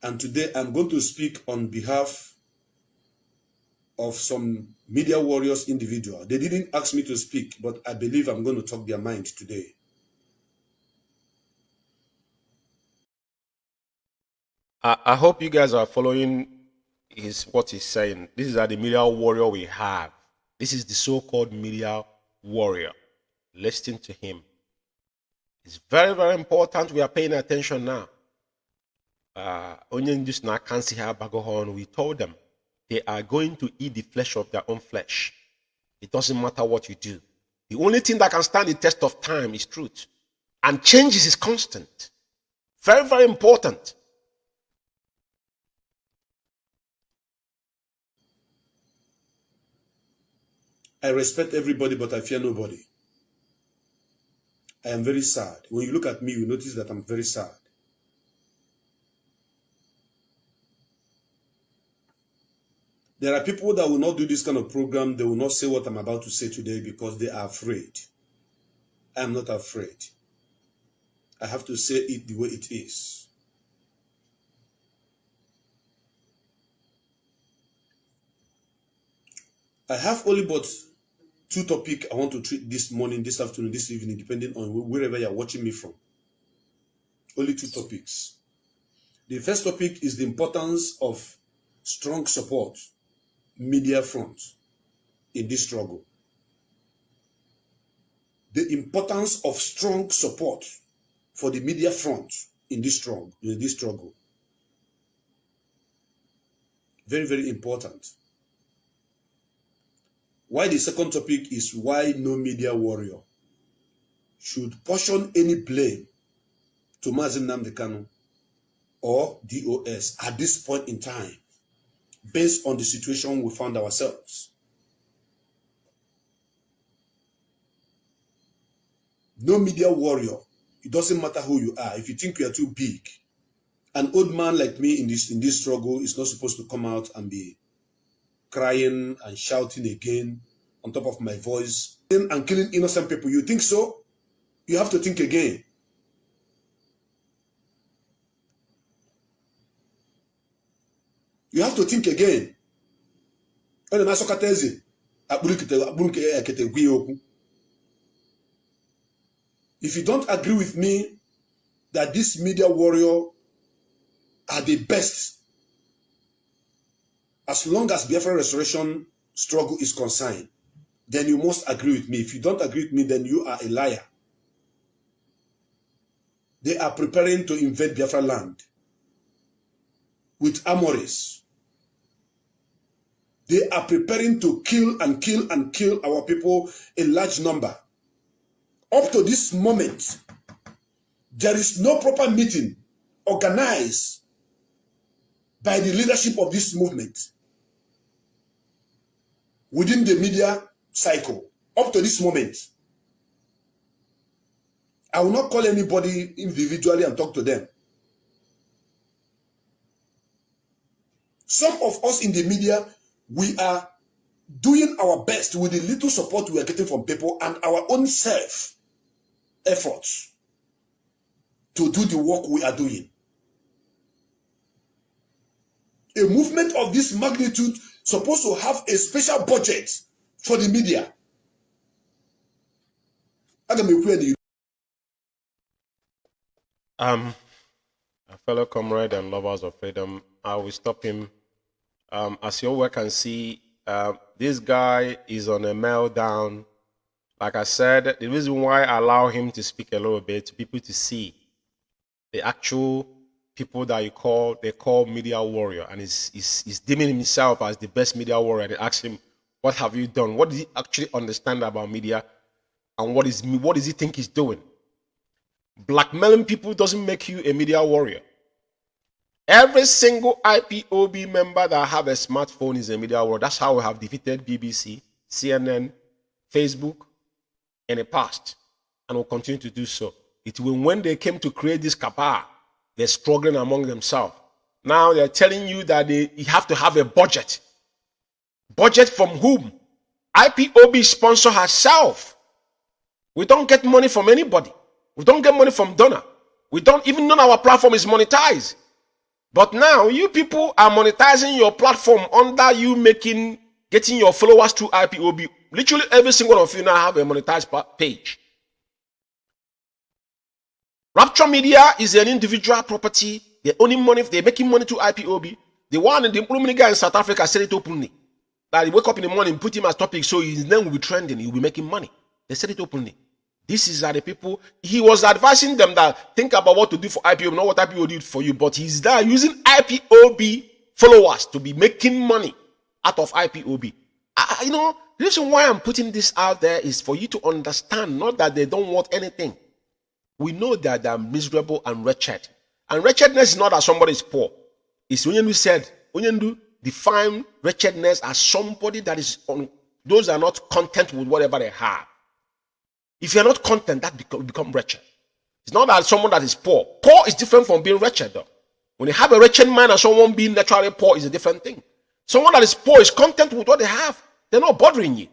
And today I'm going to speak on behalf of some media warriors individual. They didn't ask me to speak, but I believe I'm going to talk their mind today. I hope you guys are following what he's saying. This is the media warrior we have. This is the so-called media warrior. Listen to him. It's very, very important. We are paying attention now. We told them they are going to eat the flesh of their own flesh. It doesn't matter what you do. The only thing that can stand the test of time is truth. And change is constant. Very, very important. I respect everybody, but I fear nobody. I am very sad. When you look at me, you notice that I'm very sad. There are people that will not do this kind of program. They will not say what I'm about to say today because they are afraid. I am not afraid. I have to say it the way it is. I have only but two topics I want to treat this morning, this afternoon, this evening, depending on wherever you're watching me from. Only two topics. The first topic is the importance of strong support, media front, in this struggle. The importance of strong support for the media front in this struggle. Very, very important. Why the second topic is why no media warrior should portion any blame to Mazi Nnamdi Kanu or DOS at this point in time, based on the situation we found ourselves. No media warrior, it doesn't matter who you are. If you think you are too big, an old man like me in this struggle is not supposed to come out and be crying and shouting again on top of my voice and killing innocent people. You think so? You have to think again. You have to think again. If you don't agree with me that this media warrior are the best, as long as Biafra restoration struggle is concerned, then you must agree with me. If you don't agree with me, then you are a liar. They are preparing to invade Biafra land with armories. They are preparing to kill and kill and kill our people in large number. Up to this moment, there is no proper meeting organized by the leadership of this movement within the media cycle. Up to this moment, I will not call anybody individually and talk to them. Some of us in the media, we are doing our best with the little support we are getting from people and our own self efforts to do the work we are doing. A movement of this magnitude supposed to have a special budget for the media. A fellow comrade and lovers of freedom, I will stop him. As you all can see, this guy is on a meltdown. Like I said, the reason why I allow him to speak a little bit, people to see the actual people that they call media warrior, and he's deeming himself as the best media warrior. They ask him, what have you done? What does he actually understand about media? And what does he think he's doing? Blackmailing people doesn't make you a media warrior. Every single IPOB member that have a smartphone is a media warrior. That's how we have defeated BBC, CNN, Facebook in the past, and will continue to do so. It will, when they came to create this cabal, they're struggling among themselves. Now they're telling you that you have to have a budget. Budget from whom? IPOB sponsor herself. We don't get money from anybody. We don't get money from donor. We don't even know our platform is monetized. But now you people are monetizing your platform under you getting your followers through IPOB. Literally every single one of you now have a monetized page. Rapture Media is an individual property. They're owning money. They're making money to IPOB. The one in the implement guy in South Africa said it openly. That he wake up in the morning, put him as topic, so his name will be trending. He'll be making money. They said it openly. This is the people. He was advising them that think about what to do for IPOB, not what IPOB did for you. But he's there using IPOB followers to be making money out of IPOB. The reason why I'm putting this out there is for you to understand, not that they don't want anything. We know that they're miserable and wretched. And wretchedness is not that somebody is poor. It's Onyendu said, Onyendu define wretchedness as somebody that is those are not content with whatever they have. If you're not content, that become wretched. It's not that someone that is poor. Poor is different from being wretched, though. When you have a wretched man and someone being naturally poor is a different thing. Someone that is poor is content with what they have. They're not bothering you.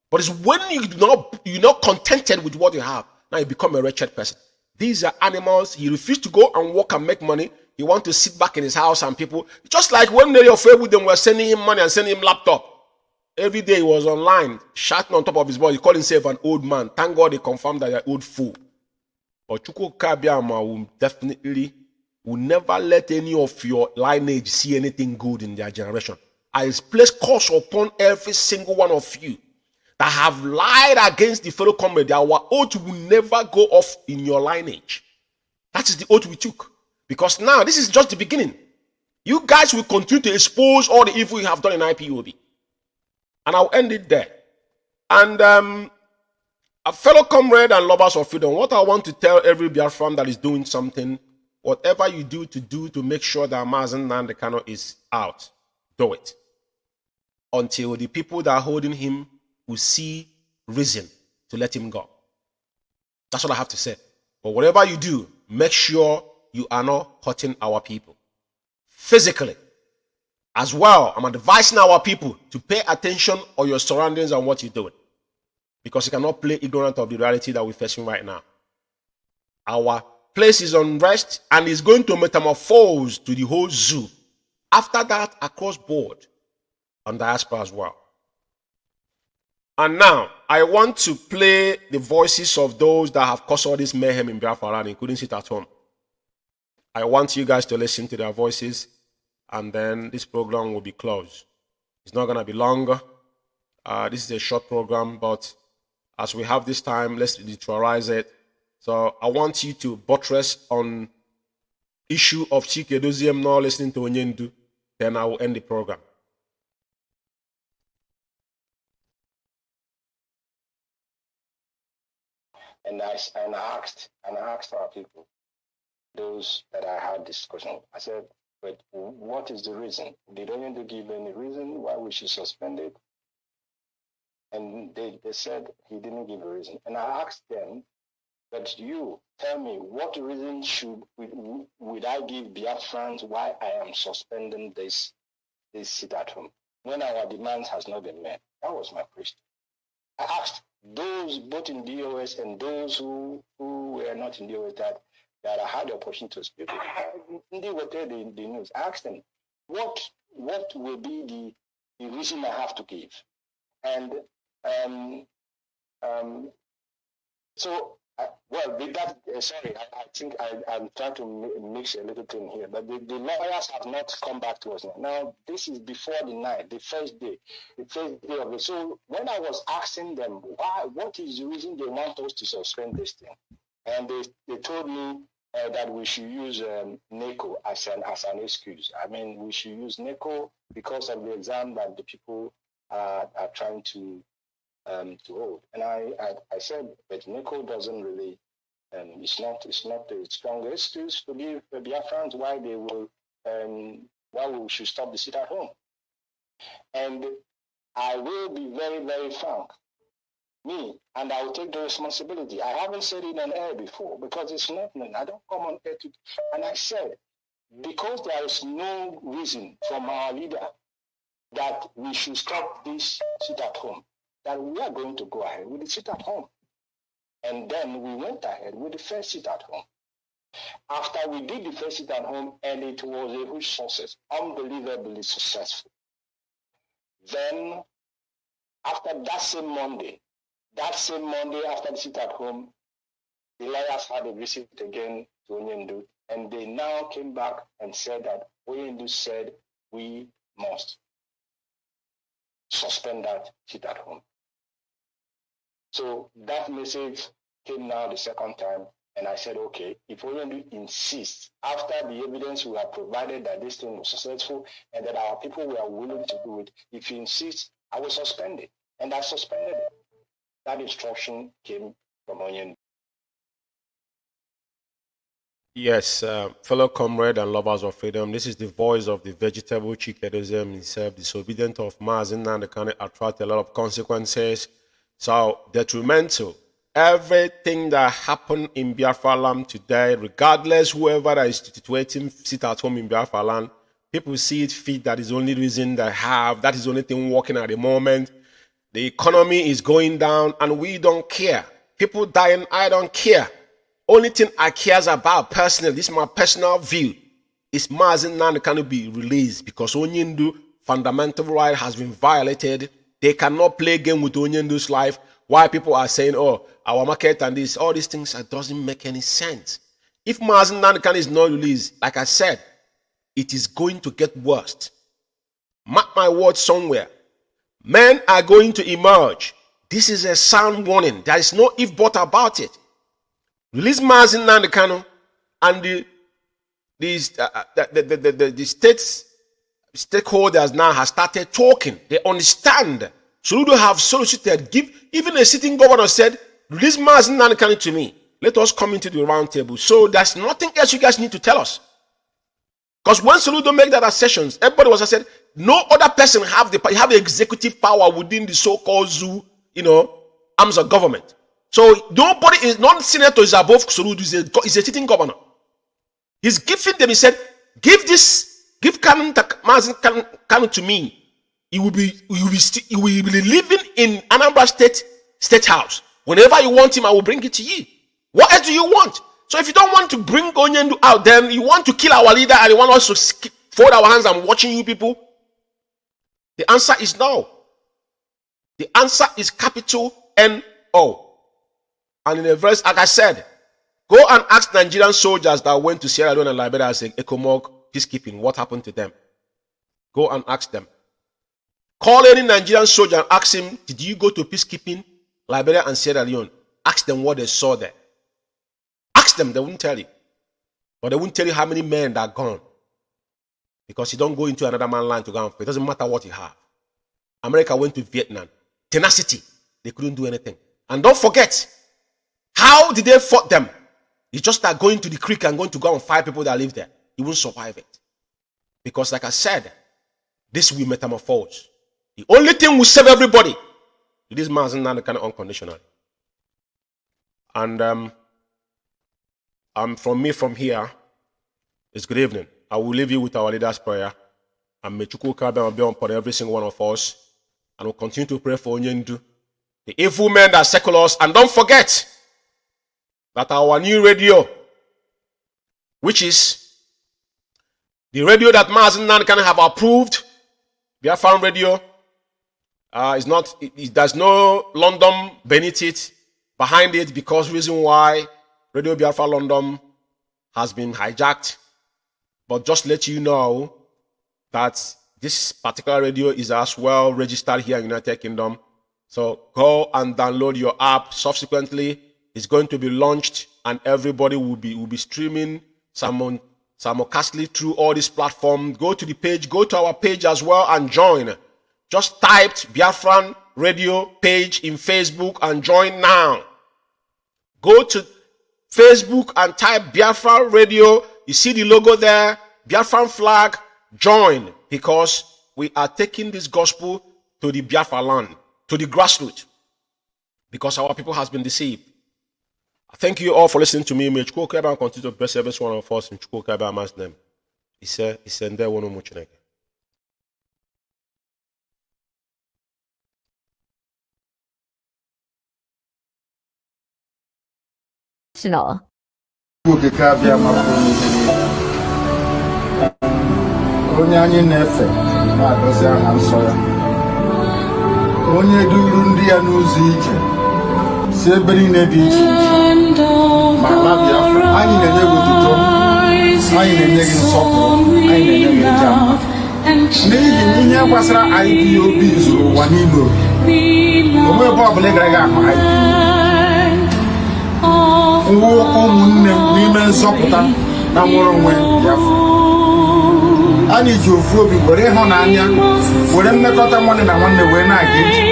But it's when you're not contented with what you have, now you become a wretched person. These are animals. He refused to go and work and make money. He wants to sit back in his house and people. Just like when they were afraid with them, were sending him money and sending him laptop. Every day he was online, shouting on top of his voice. He called himself an old man. Thank God they confirmed that you're an old fool. But Chukwuka will never let any of your lineage see anything good in their generation. I place curse upon every single one of you that have lied against the fellow comrade. Our oath will never go off in your lineage. That is the oath we took. Because now this is just the beginning. You guys will continue to expose all the evil you have done in IPOB. And I'll end it there. And A fellow comrade and lovers of freedom, what I want to tell every Biafran that is doing something, whatever you do to make sure that Mazi Nnamdi Kanu is out, do it. Until the people that are holding him will see reason to let him go. That's what I have to say. But whatever you do, make sure you are not hurting our people. Physically. As well, I'm advising our people to pay attention on your surroundings and what you're doing. Because you cannot play ignorant of the reality that we're facing right now. Our place is unrest and is going to metamorphose to the whole zoo. After that, across board, on diaspora as well. And now, I want to play the voices of those that have caused all this mayhem in Biafra and couldn't sit at home. I want you guys to listen to their voices, and then this program will be closed. It's not going to be longer. This is a short program, but as we have this time, let's neutralize it. So I want you to buttress on issue of Chike Doziem not listening to Onyendu, then I will end the program. And I asked our people, those that I had discussion, I said, but what is the reason? Did Onyendu give any reason why we should suspend it? And they said he didn't give a reason. And I asked them, but you tell me, what reason would I give Biafrans why I am suspending this sit at home when our demands has not been met? That was my question. I asked those both in DOS and those who were not in DOS that I had the opportunity to speak with. They were there in the news. I asked them, what will be the reason I have to give? And with that, sorry, I think I'm trying to mix a little thing here, but the lawyers have not come back to us now. Now, this is before the night, the first day of it. So when I was asking them, what is the reason they want us to suspend this thing? And they told me that we should use NECO as an excuse. I mean, we should use NECO because of the exam that the people are trying to hold. And I said, but NECO doesn't really, it's not the strongest excuse to give the Biafrans why we should stop the sit at home. And I will be very, very frank. And I will take the responsibility. I haven't said it on air before because it's not, I don't come on air to, and I said, because there is no reason from our leader that we should stop this sit at home, that we are going to go ahead with the sit at home. And then we went ahead with the first sit at home. After we did the first sit at home, and it was a huge success, unbelievably successful. Then, after that same Monday after the sit at home, the lawyers had a visit again to Onyendu, and they now came back and said that Onyendu said we must suspend that sit at home. So that message came now the second time, and I said, okay, if Onyendu insists, after the evidence we have provided that this thing was successful and that our people were willing to do it, if he insists, I will suspend it. And I suspended it. That instruction came from Onyendu. Yes, fellow comrade and lovers of freedom, this is the voice of the vegetable Chikerism himself, disobedient of Mazi Nnamdi Kanu, attract a lot of consequences. So detrimental. Everything that happened in Biafra land today, regardless whoever that is situating sit at home in Biafra land, people see it fit that is the only reason they have, that is the only thing working at the moment. The economy is going down and we don't care. People dying, I don't care. Only thing I care about personally, this is my personal view, is Mazi Nnamdi Kanu be released because Onyendu fundamental right has been violated. They cannot play game with Onyendu's life. Why people are saying, oh, our market and this, all these things, it doesn't make any sense. If Mazi Nnamdi Kanu is not released, like I said, it is going to get worse. Mark my words somewhere. Men are going to emerge. This is a sound warning. There is no if but about it. Release Mazi Nnamdi Kanu and the stakeholders now have started talking. They understand. Soludo have solicited, even a sitting governor said, release Mazi Umeh to me. Let us come into the round table. So there's nothing else you guys need to tell us. Because when Soludo make that assertions, everybody was said, no other person have the executive power within the so-called zoo, arms of government. So nobody is, non-senator is above Soludo, is a sitting governor. He's giving them, he said, give Mazi Umeh to me. He will be living in Anambra State House. Whenever you want him, I will bring it to you. What else do you want? So if you don't want to bring Onyendu out, then you want to kill our leader and you want us to fold our hands and watching you people? The answer is no. The answer is capital N-O. And in a verse, like I said, go and ask Nigerian soldiers that went to Sierra Leone and Liberia as ECOMOG peacekeeping. What happened to them? Go and ask them. Call any Nigerian soldier and ask him, did you go to peacekeeping, Liberia and Sierra Leone? Ask them what they saw there. Ask them, they won't tell you. But they won't tell you how many men that are gone. Because you don't go into another man's land to go and fight. It doesn't matter what you have. America went to Vietnam. Tenacity. They couldn't do anything. And don't forget, how did they fight them? You just start going to the creek and going to go and fight people that live there. You won't survive it. Because like I said, this will metamorphose. The only thing will save everybody. This man's not kind of unconditional. And from here, it's good evening. I will leave you with our leader's prayer. And may IKECHUKWU be upon every single one of us. And we'll continue to pray for Onyendu, the evil men that circle us. And don't forget that our new radio, which is the radio that Mazi Umeh have approved, Biafra radio, there's no London beneath behind it, because reason why Radio Biafra London has been hijacked. But just let you know that this particular radio is as well registered here in the United Kingdom. So go and download your app. Subsequently, it's going to be launched and everybody will be streaming simulcastly through all these platforms. Go to the page, go to our page as well and join. Just type Biafran radio page in Facebook and join now. Go to Facebook and type Biafra radio. You see the logo there, Biafran flag, join, because we are taking this gospel to the Biafra land, to the grassroots, because our people has been deceived. I thank you all for listening to me. May IKECHUKWU continue to bless every one of us in IKECHUKWU's name. He said, there one more Chineke. Onye anyị na-efe na-agọzi aha nsọ ya, onye duru ndị ya n'ụzọ ije si ebe niile dị iche iche, ma ala Biafra, anyị na-enye gị otuto, anyị na-enye gị nsọpụrụ, anyị na-enye gị eja n'ihi ihe gbasara IPOB zuru ụwa niile oke. Onwe ebe ọbụla ị gara ahụ IPOB nwụ ụmụnne n'ime nzọpụta na nwere onwe Biafra. Anyị ji ofu obi were ịhụnanya, were mmekọta nwanne na nwanne wee na-aga ije.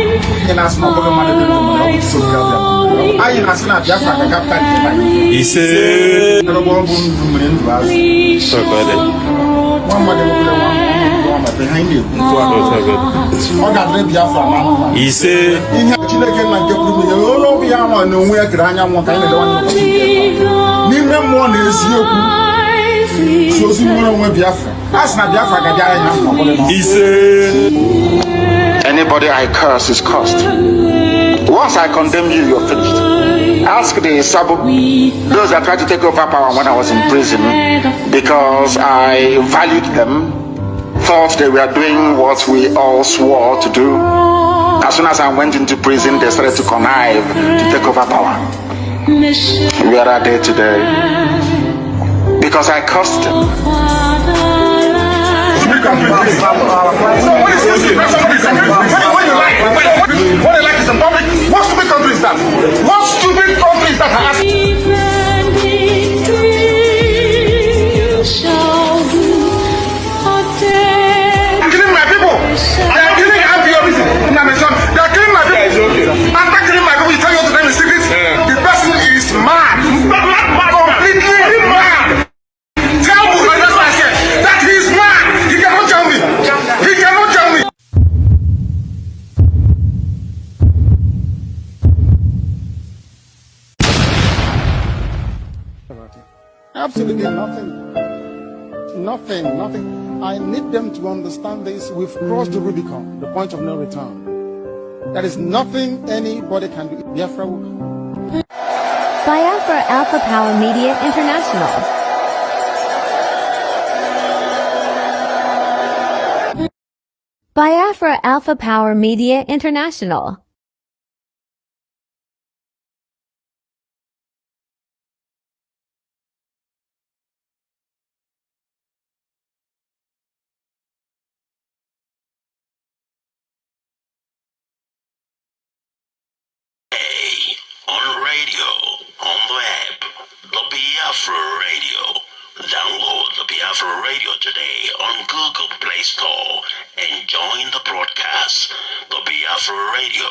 Anyị na-asị na ọbụghị mmadụ dị ndụ mana ọ bụ nsogbu ya. Anyị na-asị na Biafra ka kapịta nke anyị. Ise. Ọrụ bụ ndụ mere ndụ azụ. Nwa mmadụ nwere nwa mmadụ ha anyị na-ekwu. Ọ ga-adịrị Biafra na mma. Ise. Ihe Chineke na nke kwuru ihe onye obi ya nwa na onwe ya kere anyanwụ ka anyị na-elewa n'ime mmụọ na eziokwu. Anybody I curse is cursed. Once I condemn you, you're finished. Ask the Sabo, those that tried to take over power when I was in prison, because I valued them, thought they were doing what we all swore to do. As soon as I went into prison, they started to connive to take over power. Where are they today? Because I cursed them. What I like is in public. What stupid country is that? What stupid country is that? I'm killing my people. I am killing IPOB. They are killing my people. After killing my people, you tell you to them in secret. Absolutely nothing. Nothing. I need them to understand this. We've crossed the Rubicon, the point of no return. There is nothing anybody can do. Biafra will come. Biafra Alpha Power Media International. Biafra Alpha Power Media International. On radio, on the web, the Biafra Radio. Download the Biafra Radio today on Google Play Store and join the broadcast. The Biafra Radio,